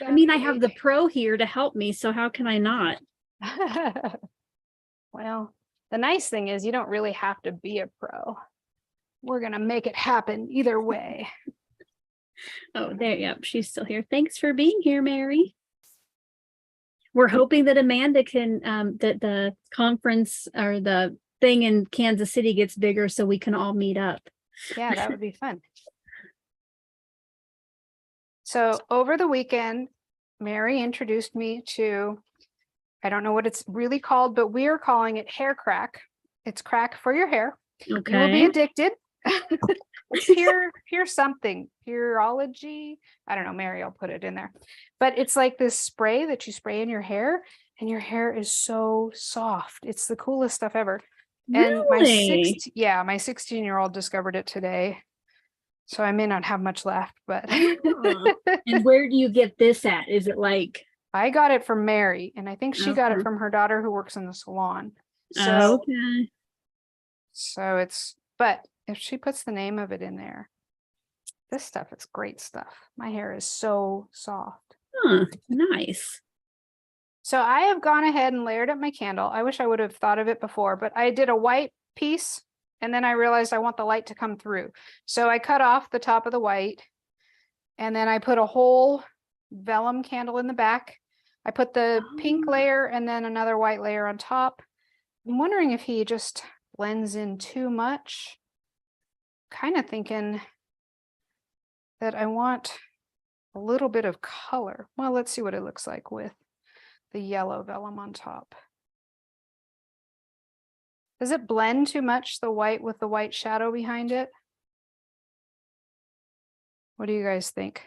I mean, I have the pro here to help me, so how can I not? Well, the nice thing is you don't really have to be a pro. We're gonna make it happen either way. Oh, there, yep, she's still here. Thanks for being here, Mary. We're hoping that Amanda can, that the conference or the thing in Kansas City gets bigger so we can all meet up. Yeah, that would be fun. So over the weekend, Mary introduced me to, I don't know what it's really called, but we are calling it hair crack. It's crack for your hair. Okay. You will be addicted. It's Pear something, Pearology. I don't know, Mary will put it in there. But it's like this spray that you spray in your hair, and your hair is so soft. It's the coolest stuff ever. And Really? my 16-year-old discovered it today. So I may not have much left, but And where do you get this at? Is it like I got it from Mary, and I think she got it Okay. from her daughter who works in the salon. So okay. So it's, but if she puts the name of it in there, this stuff is great stuff. My hair is so soft. Huh, nice. So I have gone ahead and layered up my candle. I wish I would have thought of it before, but I did a white piece and then I realized I want the light to come through. So I cut off the top of the white and then I put a whole vellum candle in the back. I put the pink layer and then another white layer on top. I'm wondering if he just blends in too much. Kind of thinking that I want a little bit of color. Well, let's see what it looks like with the yellow vellum on top. Does it blend too much, the white with the white shadow behind it? What do you guys think?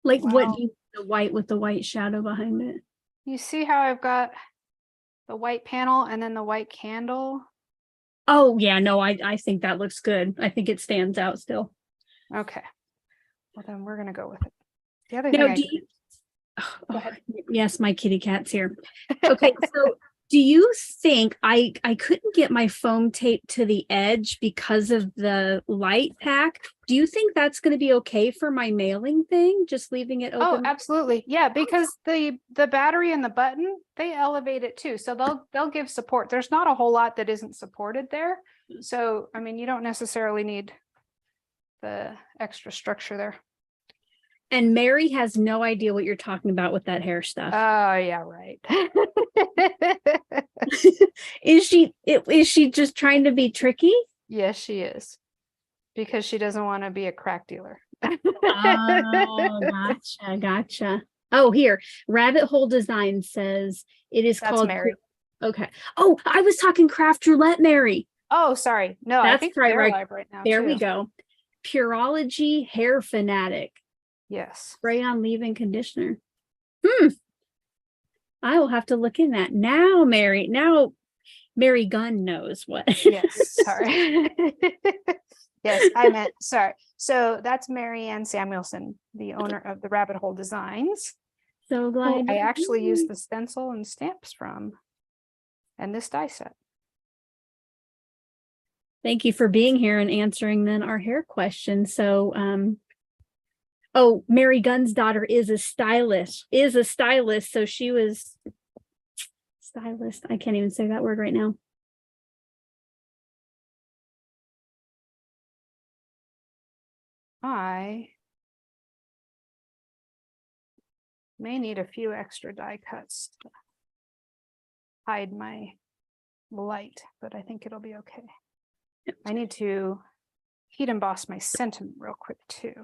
Like Wow. what do you the white with the white shadow behind it? You see how I've got the white panel and then the white candle? Oh yeah, no, I think that looks good. I think it stands out still. Okay. Well, then we're gonna go with it. The other Now, thing go ahead. Yes, my kitty cat's here. Okay, so do you think I couldn't get my foam tape to the edge because of the light pack? Do you think that's going to be okay for my mailing thing? Just leaving it open? Oh, absolutely. Yeah, because the battery and the button, they elevate it too. So they'll give support. There's not a whole lot that isn't supported there. So, I mean, you don't necessarily need the extra structure there. And Mary has no idea what you're talking about with that hair stuff. Oh, yeah, right. Is she just trying to be tricky? Yes, she is. Because she doesn't want to be a crack dealer. Oh, gotcha. Oh, here, Rabbit Hole Design says it is That's called Mary. Okay. Oh, I was talking craft roulette, Mary. Oh, sorry. No, That's I think right, they're right live right now. There too. we go. Pureology Hair Fanatic. Yes. Spray on leave-in conditioner. I will have to look in that. Now Mary Gunn knows what. Yes, sorry. Yes, I meant, sorry. So that's Mary Ann Samuelson, the owner of the Rabbit Hole Designs. So glad I actually used the stencil and stamps from, and this die set. Thank you for being here and answering then our hair question. So, oh, Mary Gunn's daughter is a stylist. So she was stylist. I can't even say that word right now. I may need a few extra die cuts to hide my light, but I think it'll be okay. I need to heat emboss my sentiment real quick too.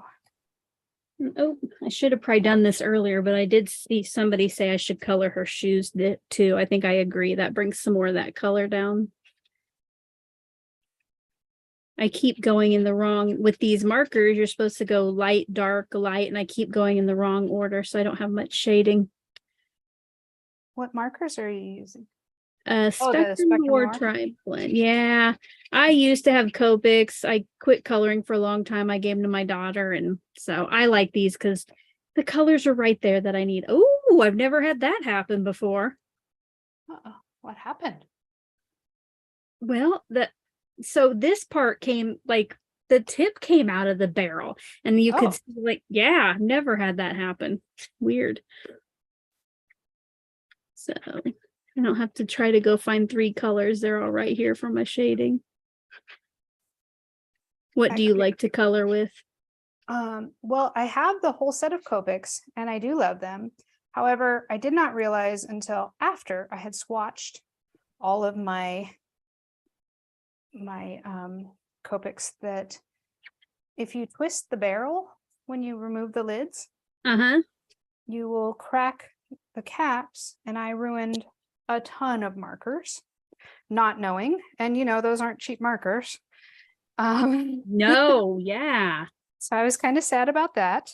Oh, I should have probably done this earlier, but I did see somebody say I should color her shoes too. I think I agree. That brings some more of that color down. I keep going in the wrong with these markers. You're supposed to go light, dark, light, and I keep going in the wrong order, so I don't have much shading. What markers are you using? The Spectrum Noir Noir? TriBlend. Yeah, I used to have Copics. I quit coloring for a long time. I gave them to my daughter, and so I like these because the colors are right there that I need. Oh, I've never had that happen before. Uh-oh, what happened? Well, so this part came like the tip came out of the barrel, and you could Oh. see, like, yeah, never had that happen. Weird. So I don't have to try to go find 3 colors. They're all right here for my shading. What do you like to color with? Well, I have the whole set of Copics and I do love them. However, I did not realize until after I had swatched all of my Copics that if you twist the barrel when you remove the lids, you will crack the caps, and I ruined a ton of markers, not knowing. And you know, those aren't cheap markers. No, yeah. So I was kind of sad about that.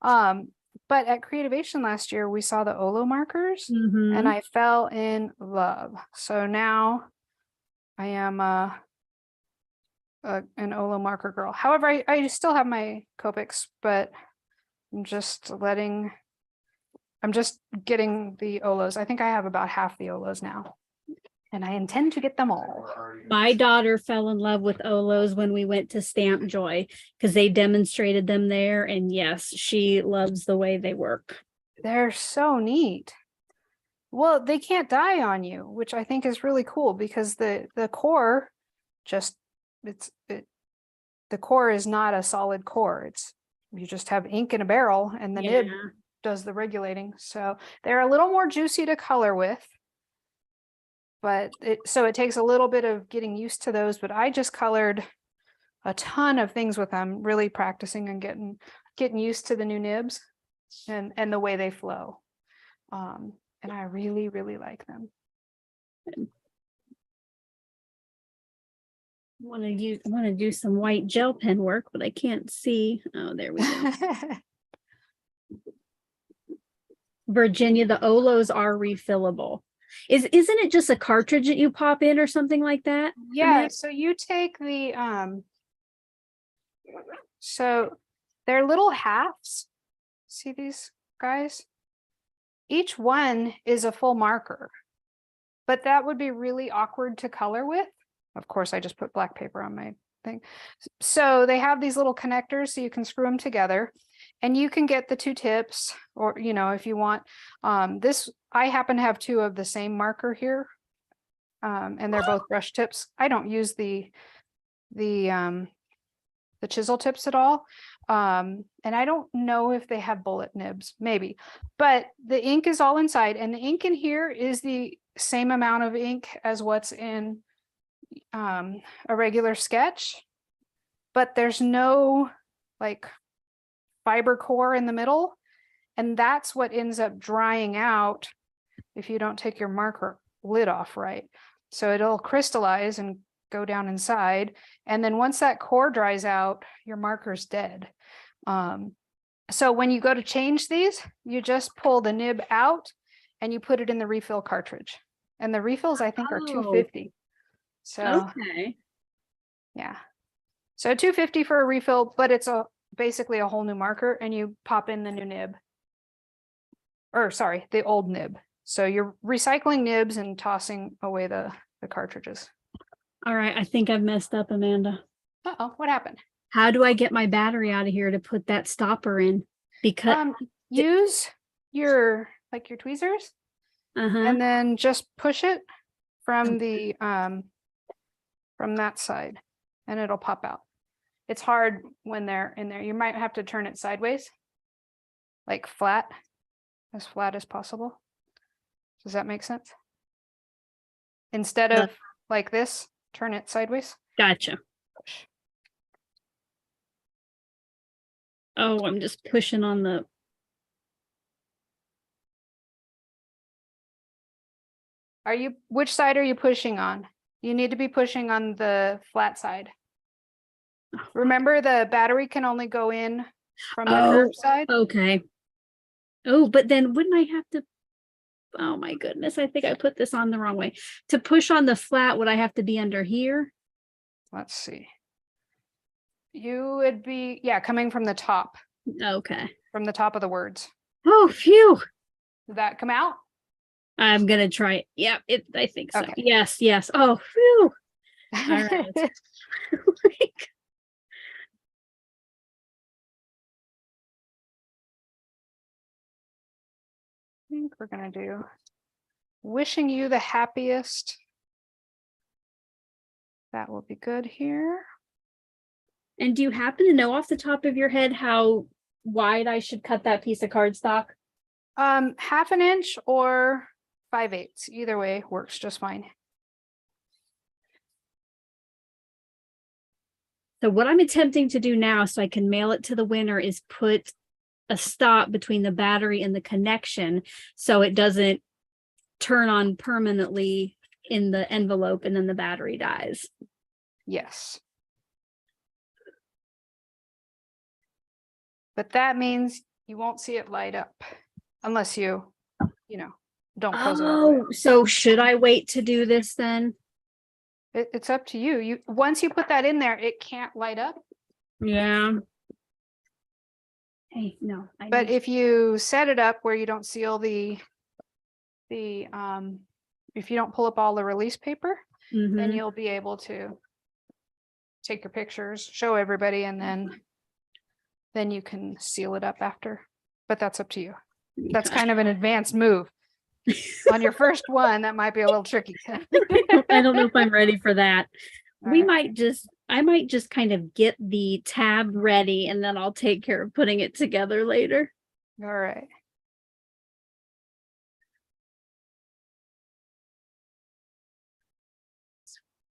But at Creativation last year, we saw the Olo markers and I fell in love. So now I am an Olo marker girl. However, I still have my Copics, but I'm just getting the Olos. I think I have about half the Olos now, and I intend to get them all. My daughter fell in love with Olos when we went to Stamp Joy because they demonstrated them there. And yes, she loves the way they work. They're so neat. Well, they can't die on you, which I think is really cool because the core just the core is not a solid core. You just have ink in a barrel and the nib does the regulating. So they're a little more juicy to color with. But so it takes a little bit of getting used to those, but I just colored a ton of things with them, really practicing and getting used to the new nibs and the way they flow. And I really, really like them. I want to do some white gel pen work, but I can't see. Oh, there we go. Virginia, the Olos are refillable. Isn't it just a cartridge that you pop in or something like that? Yeah, so you take the so they're little halves. See these guys? Each one is a full marker, but that would be really awkward to color with. Of course, I just put black paper on my thing. So they have these little connectors so you can screw them together, and you can get the 2 tips, or, you know, if you want this. I happen to have 2 of the same marker here, and they're both brush tips. I don't use the chisel tips at all. And I don't know if they have bullet nibs, maybe, but the ink is all inside, and the ink in here is the same amount of ink as what's in a regular sketch, but there's no like fiber core in the middle. And that's what ends up drying out if you don't take your marker lid off right. So it'll crystallize and go down inside. And then once that core dries out, your marker's dead. So when you go to change these, you just pull the nib out and you put it in the refill cartridge. And the refills, I think, are $2.50. So okay. Yeah. So $2.50 for a refill, but it's basically a whole new marker, and you pop in the new nib. Or sorry, the old nib. So you're recycling nibs and tossing away the cartridges. All right, I think I've messed up, Amanda. Uh-oh, what happened? How do I get my battery out of here to put that stopper in? Because use your tweezers, and then just push it from the from that side, and it'll pop out. It's hard when they're in there. You might have to turn it sideways, like flat as possible. Does that make sense? Instead of like this, turn it sideways. Gotcha. Oh, I'm just pushing on the. Which side are you pushing on? You need to be pushing on the flat side. Remember, the battery can only go in from the Oh, curb side. okay. Oh, but then wouldn't I have to? Oh my goodness, I think I put this on the wrong way. To push on the flat, would I have to be under here? Let's see. You would be, yeah, coming from the top, Okay. from the top of the words. Oh, phew. Did that come out? I'm gonna try it. Yeah, I think so. Okay. Yes, yes. Oh, phew. All right. Like, I think we're gonna do wishing you the happiest. That will be good here. and do you happen to know off the top of your head how wide I should cut that piece of cardstock? 1/2 inch or 5/8, either way works just fine. So what I'm attempting to do now so I can mail it to the winner is put a stop between the battery and the connection so it doesn't turn on permanently in the envelope and then the battery dies. Yes. But that means you won't see it light up unless you don't close it all the way. Oh, so should I wait to do this then? It's up to you. Once you put that in there, it can't light up. Yeah. Hey, no. But if you set it up where you don't seal if you don't pull up all the release paper, then you'll be able to take your pictures, show everybody, and then you can seal it up after. But that's up to you. That's kind of an advanced move. On your first one, that might be a little tricky. I don't know if I'm ready for that. All I right. might just kind of get the tab ready and then I'll take care of putting it together later. All right.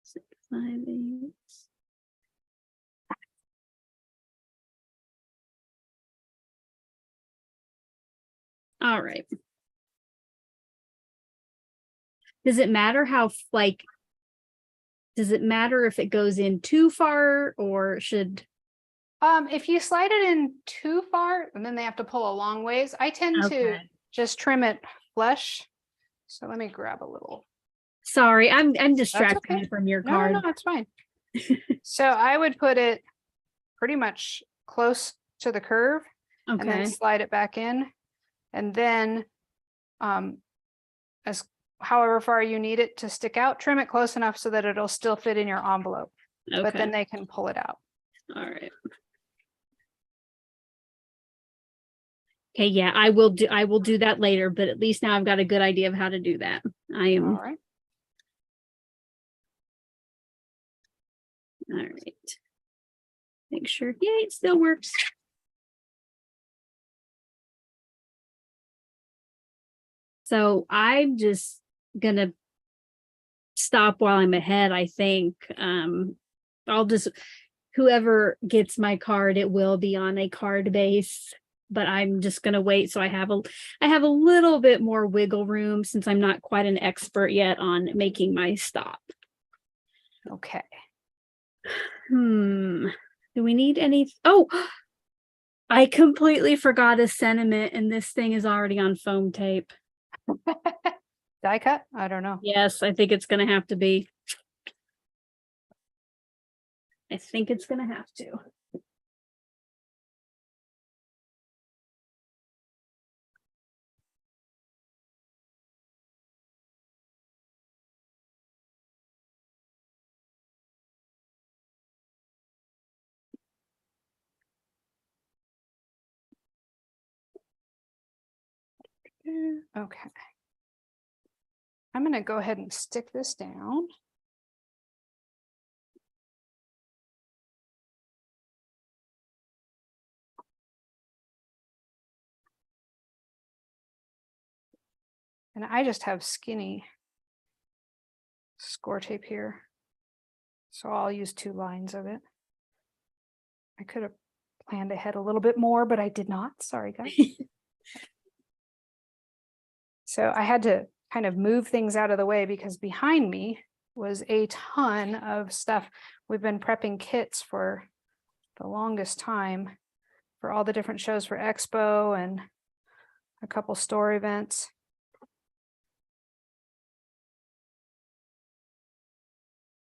Six, 5, 8. All right. Does it matter does it matter if it goes in too far or should? If you slide it in too far, and then they have to pull a long ways, I tend to just trim it flush. So let me grab a little. Sorry, I'm distracting you from your card. No, it's fine. So I would put it pretty much close to the curve and then slide it back in. And then as however far you need it to stick out, trim it close enough so that it'll still fit in your envelope. But then they can pull it out. All right. Okay, yeah, I will do that later, but at least now I've got a good idea of how to do that. I am. All right. All right. Make sure. Yeah, it still works. So I'm just gonna stop while I'm ahead, I think. Whoever gets my card, it will be on a card base, but I'm just gonna wait so I have a little bit more wiggle room since I'm not quite an expert yet on making my stop. Okay. Do we need any? Oh, I completely forgot a sentiment and this thing is already on foam tape. Die cut? I don't know. Yes, I think it's gonna have to be. I think it's gonna have to. Okay. I'm going to go ahead and stick this down. And I just have skinny score tape here. So I'll use 2 lines of it. I could have planned ahead a little bit more, but I did not. Sorry, guys. So I had to kind of move things out of the way because behind me was a ton of stuff. We've been prepping kits for the longest time for all the different shows for Expo and a couple store events.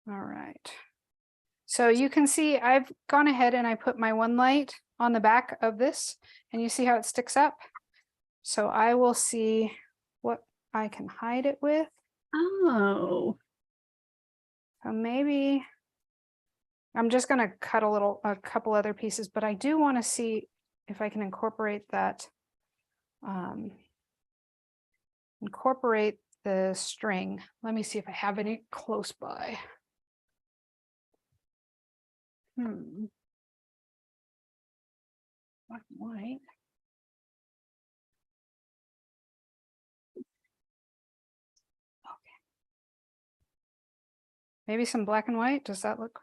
All right. So you can see I've gone ahead and I put my one light on the back of this, and you see how it sticks up. So I will see what I can hide it with. Oh. So maybe I'm just going to cut a couple other pieces, but I do want to see if I can incorporate that, incorporate the string. Let me see if I have any close by. Black and white. Okay. Maybe some black and white. Does that look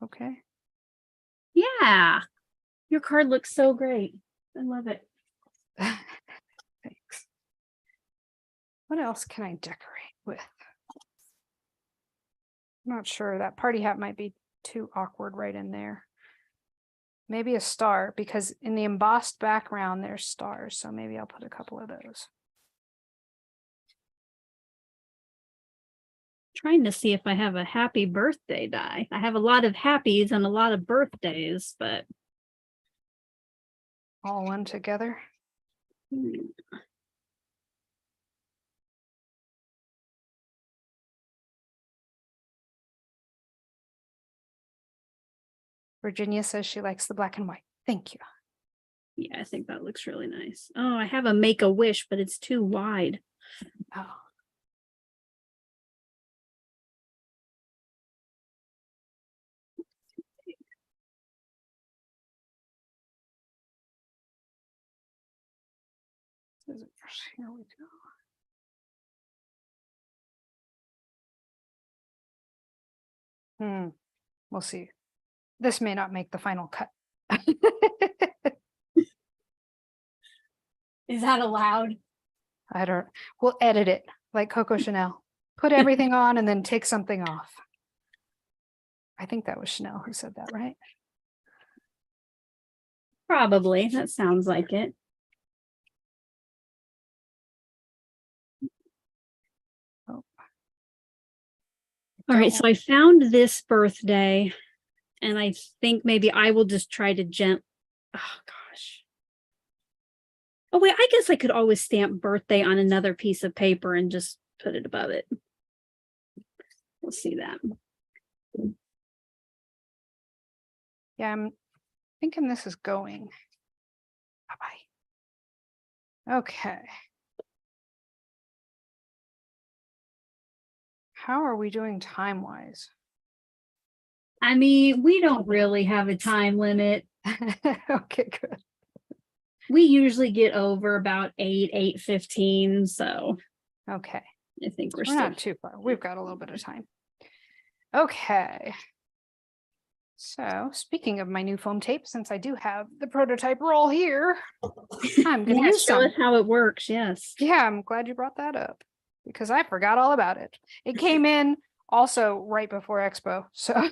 okay? Yeah. Your card looks so great. I love it. Thanks. What else can I decorate with? I'm not sure. That party hat might be too awkward right in there. Maybe a star, because in the embossed background there's stars, so maybe I'll put a couple of those. Trying to see if I have a happy birthday die. I have a lot of happies and a lot of birthdays, but All one together. Virginia says she likes the black and white. Thank you. yeah, I think that looks really nice. Oh, I have a make a wish, but it's too wide. Oh. Here we go. We'll see. This may not make the final cut. Is that allowed? I don't, we'll edit it like Coco Chanel. Put everything on and then take something off. I think that was Chanel who said that, right? Probably. That sounds like it. Oh. All right, so I found this birthday, and I think maybe I will just try to oh gosh. Oh wait, I guess I could always stamp birthday on another piece of paper and just put it above it. We'll see that. Yeah, I'm thinking this is going. Bye-bye. Okay. How are we doing time-wise? I mean, we don't really have a time limit. Okay, good. We usually get over about 8:15, so Okay. I think We're not too far. We've got a little bit of time. Okay. So speaking of my new foam tape, since I do have the prototype roll here, I'm going to use show some. us how it works. Yes. Yeah, I'm glad you brought that up because I forgot all about it. It came in also right before Expo. So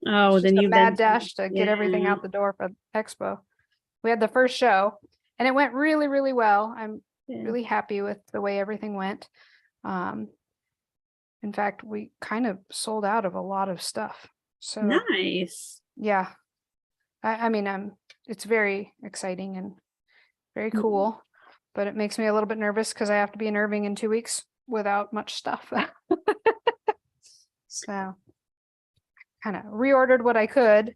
Oh, then a you mad dash to get everything out the door for Expo. We had the first show and it went really, really well. I'm really happy with the way everything went. In fact, we kind of sold out of a lot of stuff. So nice. Yeah. I mean, it's very exciting and very cool, but it makes me a little bit nervous because I have to be in Irving in 2 weeks without much stuff. So kind of reordered what I could.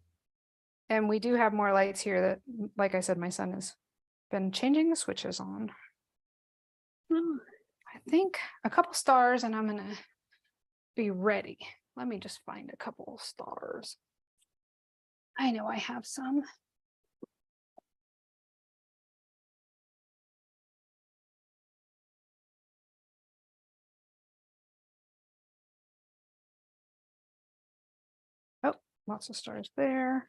And we do have more lights here that, like I said, my son has been changing the switches on. I think a couple stars and I'm going to be ready. Let me just find a couple stars. I know I have some. Oh, lots of stars there.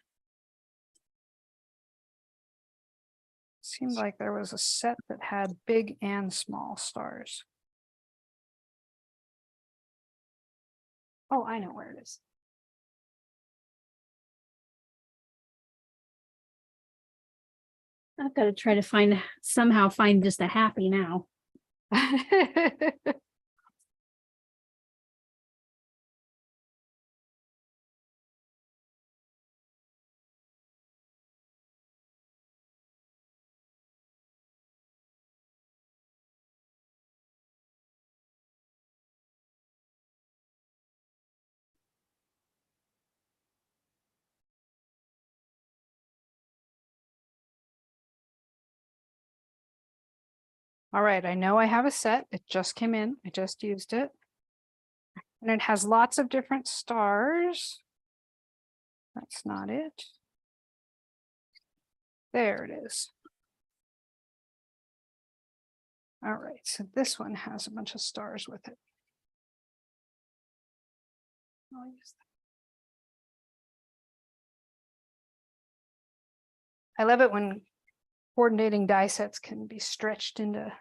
Seemed like there was a set that had big and small stars. Oh, I know where it is. I've got to try to somehow find just a happy now. All right, I know I have a set. It just came in. I just used it. And it has lots of different stars. That's not it. There it is. All right, so this one has a bunch of stars with it. I'll use that. I love it when coordinating die sets can be stretched into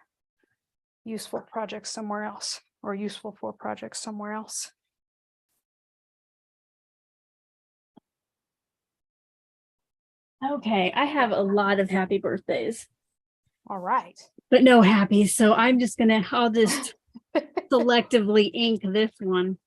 useful projects somewhere else, or useful for projects somewhere else. Okay, I have a lot of happy birthdays, All right. but no happy. So I'll just selectively ink this one.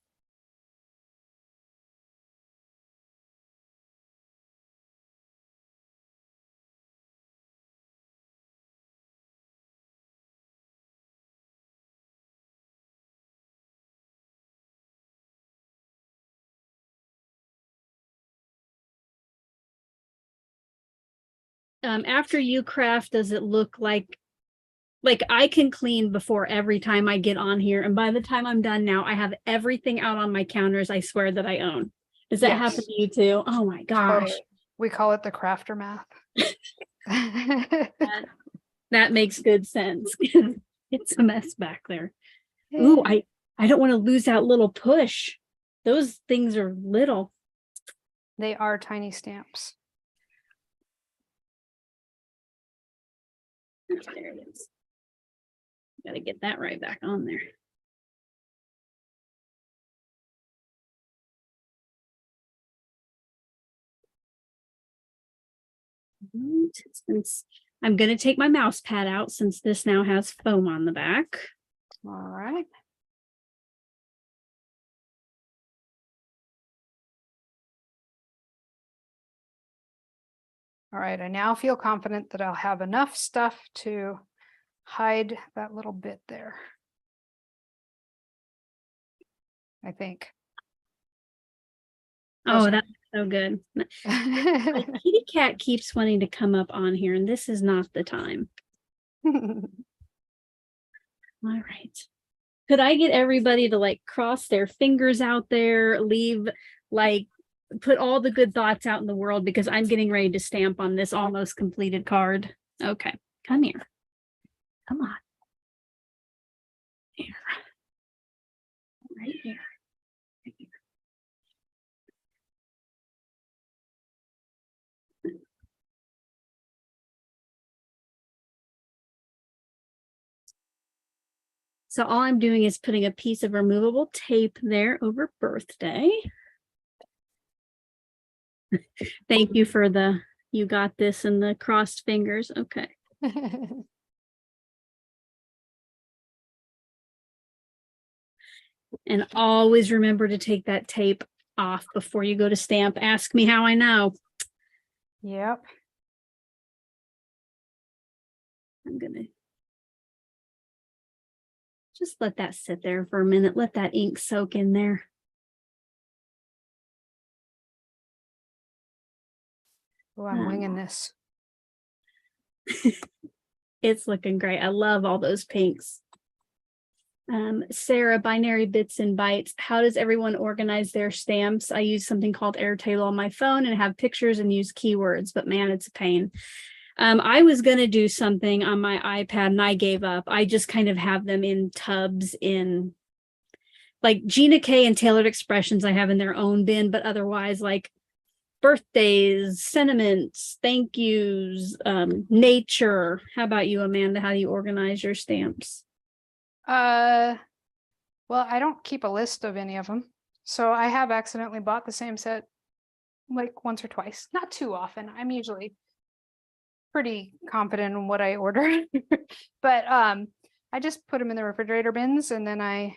After you craft, does it look like I can clean before every time I get on here, and by the time I'm done now, I have everything out on my counters I swear that I own. Does that happen to you too? Oh my gosh. Totally. We call it the crafter math. That makes good sense. It's a mess back there. Ooh, I don't want to lose that little push. Those things are little. They are tiny stamps. There it is. Got to get that right back on there. Since I'm going to take my mouse pad out, since this now has foam on the back. All right. All right, I now feel confident that I'll have enough stuff to hide that little bit there. I think. Oh, that's so good. My kitty cat keeps wanting to come up on here, and this is not the time. All right. Could I get everybody to cross their fingers out there, put all the good thoughts out in the world, because I'm getting ready to stamp on this almost completed card. Okay, come here. Come on. Here. Right here. Right here. So all I'm doing is putting a piece of removable tape there over birthday. Thank you for you got this and the crossed fingers. Okay. And always remember to take that tape off before you go to stamp. Ask me how I know. Yep. I'm gonna just let that sit there for a minute. Let that ink soak in there. Oh, I'm winging this. It's looking great. I love all those pinks. Sarah, Binary Bits and Bytes. How does everyone organize their stamps? I use something called Airtable on my phone and have pictures and use keywords, but man, it's a pain. I was going to do something on my iPad and I gave up. I just kind of have them in tubs in Gina K and Tailored Expressions I have in their own bin, but otherwise birthdays, sentiments, thank yous, nature. How about you, Amanda? How do you organize your stamps? Well, I don't keep a list of any of them. So I have accidentally bought the same set once or twice, not too often. I'm usually pretty confident in what I ordered. But I just put them in the refrigerator bins, and then I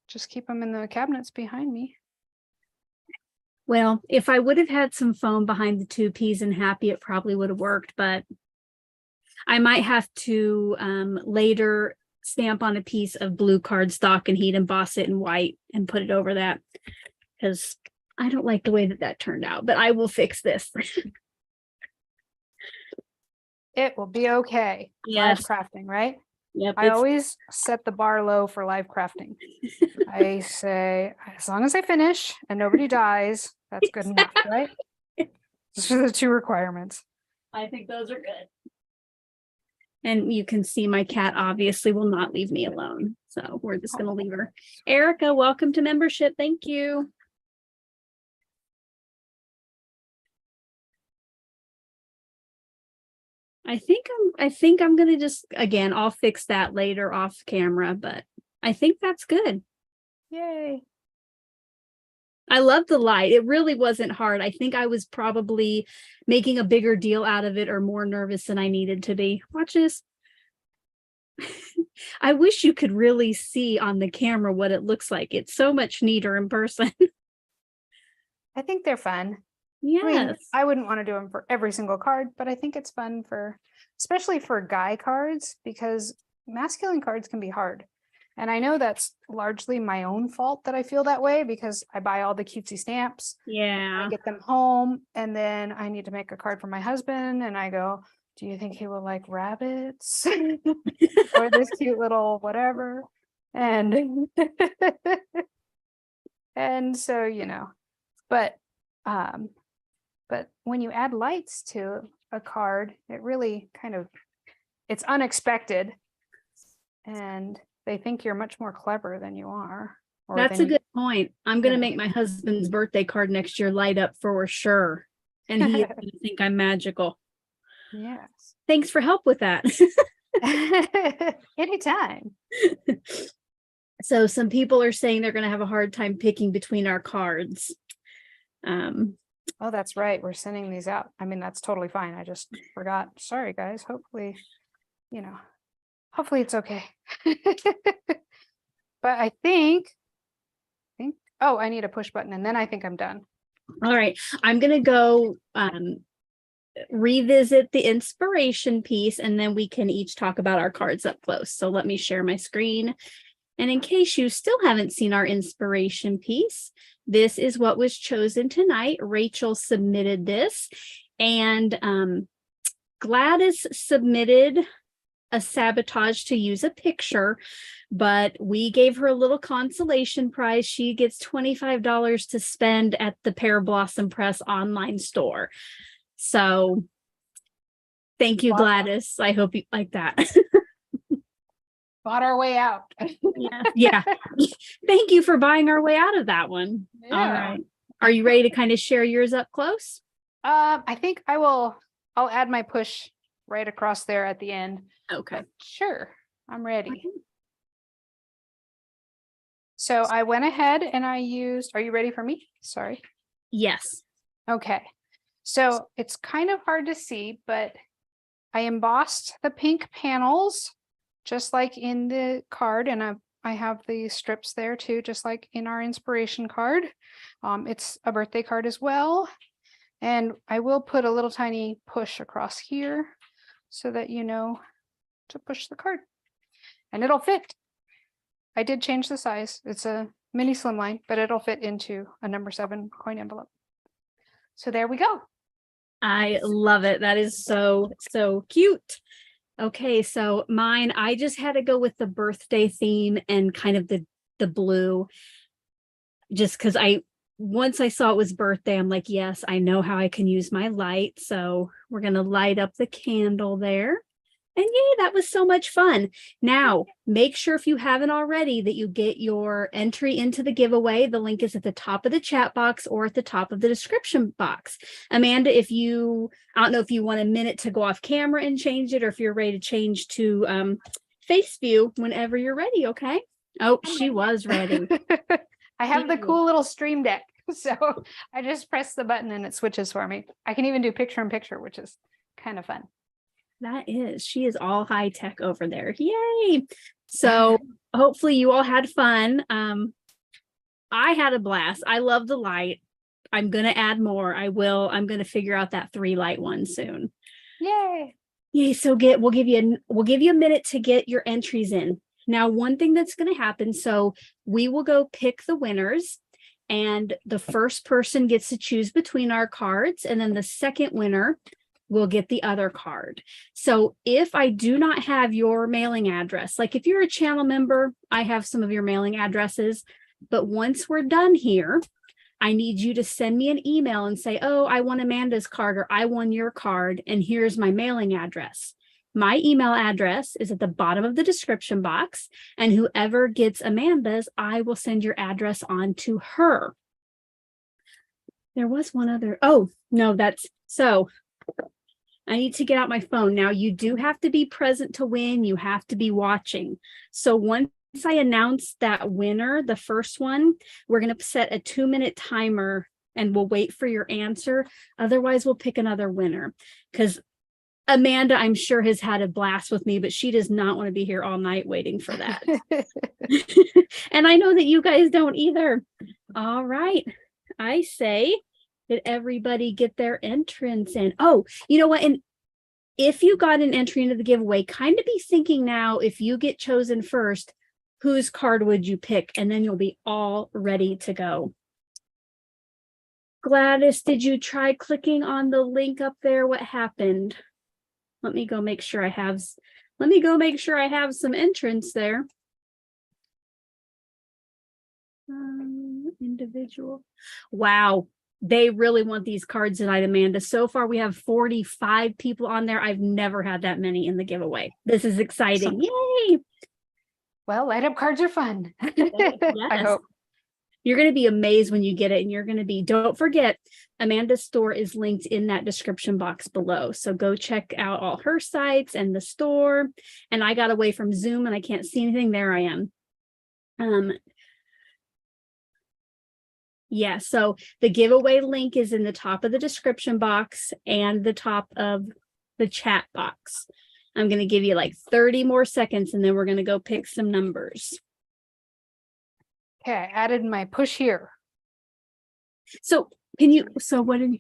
just keep them in the cabinets behind me. Well, if I would have had some foam behind the 2 peas and happy, it probably would have worked, but I might have to later stamp on a piece of blue cardstock and heat emboss it in white and put it over that, because I don't like the way that turned out, but I will fix this. It will be okay. Yes. Live crafting, right? Yep. I always set the bar low for live crafting. I say, as long as I finish and nobody dies, that's good enough, right? Those are the 2 requirements. I think those are good. And you can see my cat obviously will not leave me alone. So we're just going to leave her. Erica, welcome to membership. Thank you. I think I'm going to just, again, I'll fix that later off camera, but I think that's good. Yay. I love the light. It really wasn't hard. I think I was probably making a bigger deal out of it or more nervous than I needed to be. Watch this. I wish you could really see on the camera what it looks like. It's so much neater in person. I think they're fun. Yes. I mean, I wouldn't want to do them for every single card, but I think it's fun for, especially for guy cards, because masculine cards can be hard. And I know that's largely my own fault that I feel that way, because I buy all the cutesy stamps. Yeah. I get them home, and then I need to make a card for my husband, and I go, do you think he will like rabbits or this cute little whatever? And and so, you know, but when you add lights to a card, it really kind of, it's unexpected, and they think you're much more clever than you are. That's a good point. I'm going to make my husband's birthday card next year light up for sure. And he's going to think I'm magical. Yes. Thanks for help with that. Anytime. So some people are saying they're going to have a hard time picking between our cards. Oh, that's right. We're sending these out. I mean, that's totally fine. I just forgot. Sorry, guys. Hopefully, you know, hopefully it's okay. But I think, oh, I need a push button, and then I think I'm done. All right. I'm going to go revisit the inspiration piece, and then we can each talk about our cards up close. So let me share my screen. And in case you still haven't seen our inspiration piece, this is what was chosen tonight. Rachel submitted this, and Gladys submitted a Sabotage to use a picture, but we gave her a little consolation prize. She gets $25 to spend at the Pear Blossom Press online store. So thank you, Gladys. I hope you like that. Bought our way out. Yeah. Thank you for buying our way out of that one. Yeah. All right. Are you ready to kind of share yours up close? I think I'll add my push right across there at the end. Okay. Sure. I'm ready. So I went ahead and I used, are you ready for me? Sorry. Yes. Okay. So it's kind of hard to see, but I embossed the pink panels just like in the card, and I have the strips there too, just like in our inspiration card. It's a birthday card as well. And I will put a little tiny push across here so that you know to push the card, and it'll fit. I did change the size. It's a mini slimline, but it'll fit into a number 7 coin envelope. So there we go. I love it. That is so cute. Okay, so mine, I just had to go with the birthday theme and kind of the blue, just because once I saw it was birthday, I'm like, yes, I know how I can use my light. So we're going to light up the candle there. And yay, that was so much fun. Now, make sure if you haven't already that you get your entry into the giveaway. The link is at the top of the chat box or at the top of the description box. Amanda, I don't know if you want a minute to go off camera and change it, or if you're ready to change to face view whenever you're ready, okay? Oh, she was ready. I have the cool little stream deck. So I just press the button and it switches for me. I can even do picture in picture, which is kind of fun. She is all high tech over there. Yay. So hopefully you all had fun. I had a blast. I love the light. I'm going to add more. I'm going to figure out that 3 light one soon. Yay. Yay. So we'll give you a minute to get your entries in. Now, one thing that's going to happen. So we will go pick the winners, and the first person gets to choose between our cards. And then the second winner will get the other card. So if I do not have your mailing address, like if you're a channel member, I have some of your mailing addresses, but once we're done here, I need you to send me an email and say, oh, I won Amanda's card, or I won your card, and here's my mailing address. My email address is at the bottom of the description box, and whoever gets Amanda's, I will send your address on to her. There was one other. Oh, no, so I need to get out my phone. Now, you do have to be present to win. You have to be watching. So once I announce that winner, the first one, we're going to set a 2-minute timer and we'll wait for your answer. Otherwise, we'll pick another winner, because Amanda, I'm sure, has had a blast with me, but she does not want to be here all night waiting for that. And I know that you guys don't either. All right. I say, did everybody get their entrance in? Oh, you know what? And if you got an entry into the giveaway, kind of be thinking now, if you get chosen first, whose card would you pick? And then you'll be all ready to go. Gladys, did you try clicking on the link up there? What happened? Let me go make sure I have some entrance there. Individual. Wow. They really want these cards tonight, Amanda. So far, we have 45 people on there. I've never had that many in the giveaway. This is exciting. Yay. Well, light up cards are fun. Yes. I hope. You're going to be amazed when you get it, and you're going to be, don't forget, Amanda's store is linked in that description box below. So go check out all her sites and the store. And I got away from Zoom and I can't see anything. There I am. Yeah, so the giveaway link is in the top of the description box and the top of the chat box. I'm going to give you like 30 more seconds, and then we're going to go pick some numbers. Okay, I added my push here. So what did you?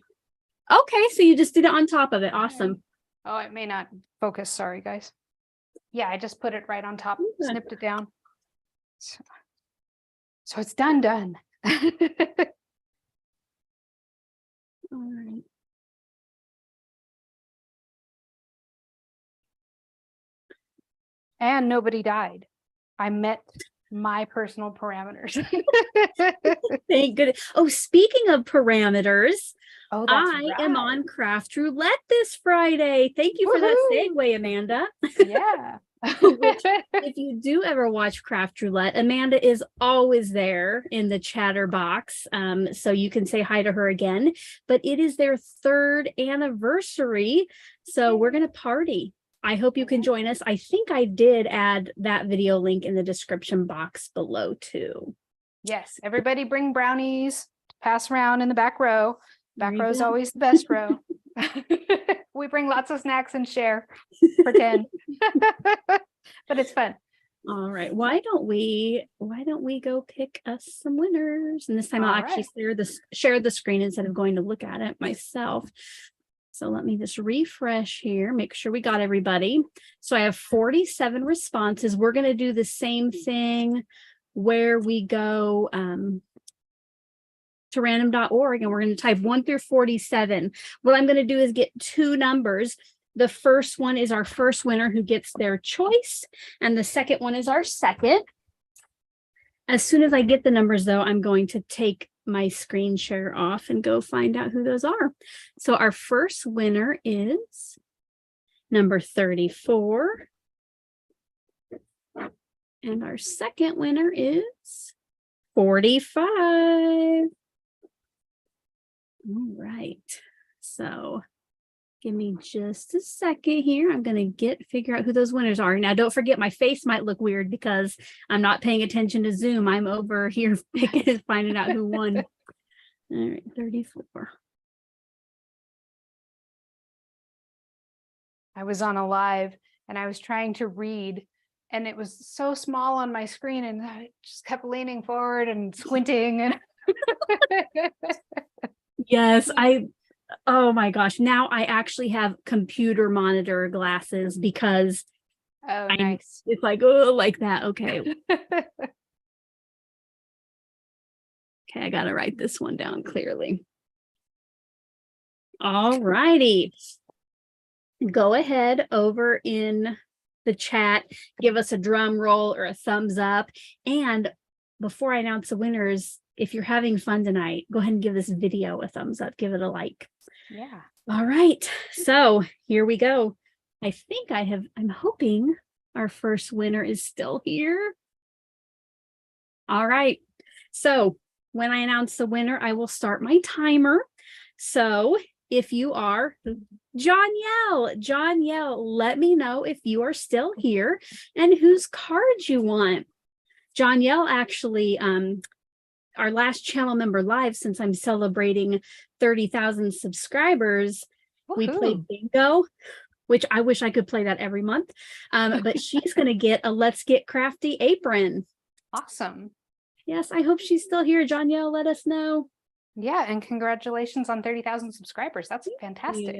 Okay, so you just did it on top of it. Awesome. Oh, it may not focus. Sorry, guys. Yeah, I just put it right on top, snipped it down. So it's done. All right. And nobody died. I met my personal parameters. Thank goodness. Oh, speaking of parameters, Oh, I am on Craft Roulette this Friday. Thank you for that segue, Amanda. Yeah. If you do ever watch Craft Roulette, Amanda is always there in the chatter box. So you can say hi to her again. But it is their 3rd anniversary. So we're going to party. I hope you can join us. I think I did add that video link in the description box below too. Yes, everybody bring brownies to pass around in the back row. Back row is always the best row. We bring lots of snacks and share, pretend. But it's fun. All right. Why don't we go pick us some winners? And this time I'll actually share the screen instead of going to look at it myself. So let me just refresh here, make sure we got everybody. So I have 47 responses. We're going to do the same thing where we go to random.org, and we're going to type 1 through 47. What I'm going to do is get 2 numbers. The first one is our first winner who gets their choice, and the second one is our second. As soon as I get the numbers, though, I'm going to take my screen share off and go find out who those are. So our first winner is number 34. And our second winner is 45. All right. So give me just a second here. I'm going to figure out who those winners are. Now, don't forget, my face might look weird because I'm not paying attention to Zoom. I'm over here finding out who won. All right, 34. I was on a live and I was trying to read and it was so small on my screen and I just kept leaning forward and squinting and Yes, oh my gosh. Now I actually have computer monitor glasses because oh, nice. it's like, oh, like that. Okay. Okay, I got to write this one down clearly. All righty. Go ahead over in the chat, give us a drum roll or a thumbs up. And before I announce the winners, if you're having fun tonight, go ahead and give this video a thumbs up, give it a like. Yeah. All right. So here we go. I'm hoping our first winner is still here. All right. So when I announce the winner, I will start my timer. So if you are Johnyelle, let me know if you are still here and whose card you want. Johnyelle actually, our last channel member live, since I'm celebrating 30,000 subscribers, we played bingo, which I wish I could play that every month. But she's going to get a Let's Get Crafty apron. Awesome. Yes, I hope she's still here. Johnyelle, let us know. Yeah, and congratulations on 30,000 subscribers. That's fantastic.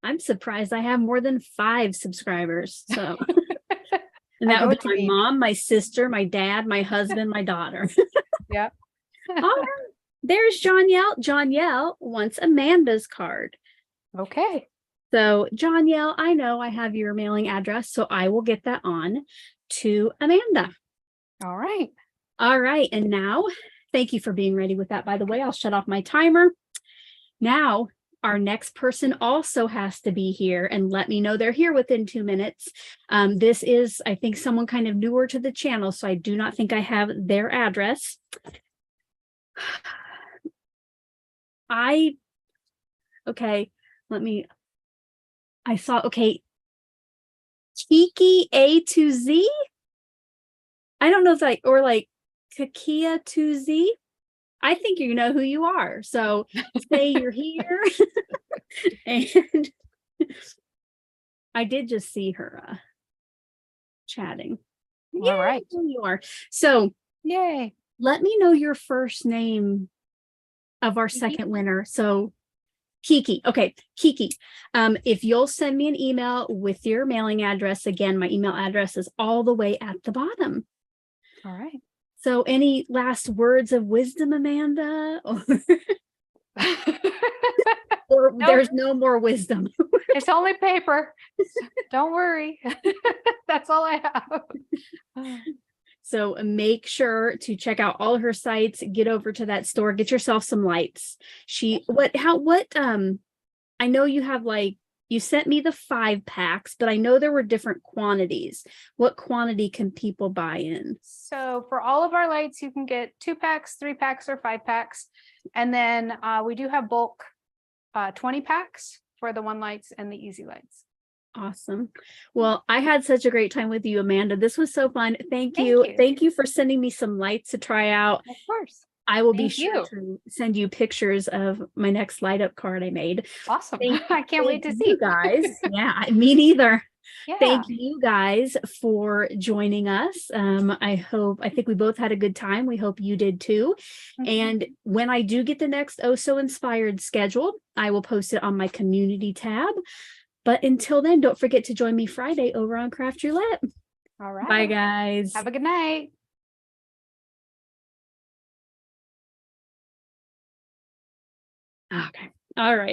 I'm surprised I have more than 5 subscribers. So, and that would be my mom, my sister, my dad, my husband, my daughter. Yeah. All right. There's Johnyelle. Johnyelle wants Amanda's card. Okay. So, Johnyelle, I know I have your mailing address, so I will get that on to Amanda. All right. All right. And now, thank you for being ready with that. By the way, I'll shut off my timer. Now, our next person also has to be here and let me know they're here within 2 minutes. This is, I think, someone kind of newer to the channel, so I do not think I have their address. Kiki A to Z. I don't know if or like Kakia to Z. I think you know who you are. So say you're here. And I did just see her chatting. All right. You are. So yay. Let me know your first name of our second winner. So Kiki. Okay, Kiki. If you'll send me an email with your mailing address, again, my email address is all the way at the bottom. All right. So any last words of wisdom, Amanda? Or nope. There's no more wisdom. It's only paper. Don't worry. That's all I have. So make sure to check out all her sites, get over to that store, get yourself some lights. I know you have you sent me the 5 packs, but I know there were different quantities. What quantity can people buy in? So for all of our lights, you can get 2 packs, 3 packs, or 5 packs. And then we do have bulk 20 packs for the 1 lights and the easy lights. Awesome. Well, I had such a great time with you, Amanda. This was so fun. Thank you. Thank you for sending me some lights to try out. Of course. I will be sure to send you pictures of my next light up card I made. Awesome. I can't wait to see you guys. Yeah, me neither. Yeah. Thank you guys for joining us. I think we both had a good time. We hope you did too. Mm-hmm. And when I do get the next Oh So Inspired scheduled, I will post it on my community tab. But until then, don't forget to join me Friday over on Craft Roulette. All right. Bye, guys. Have a good night. Okay. All right.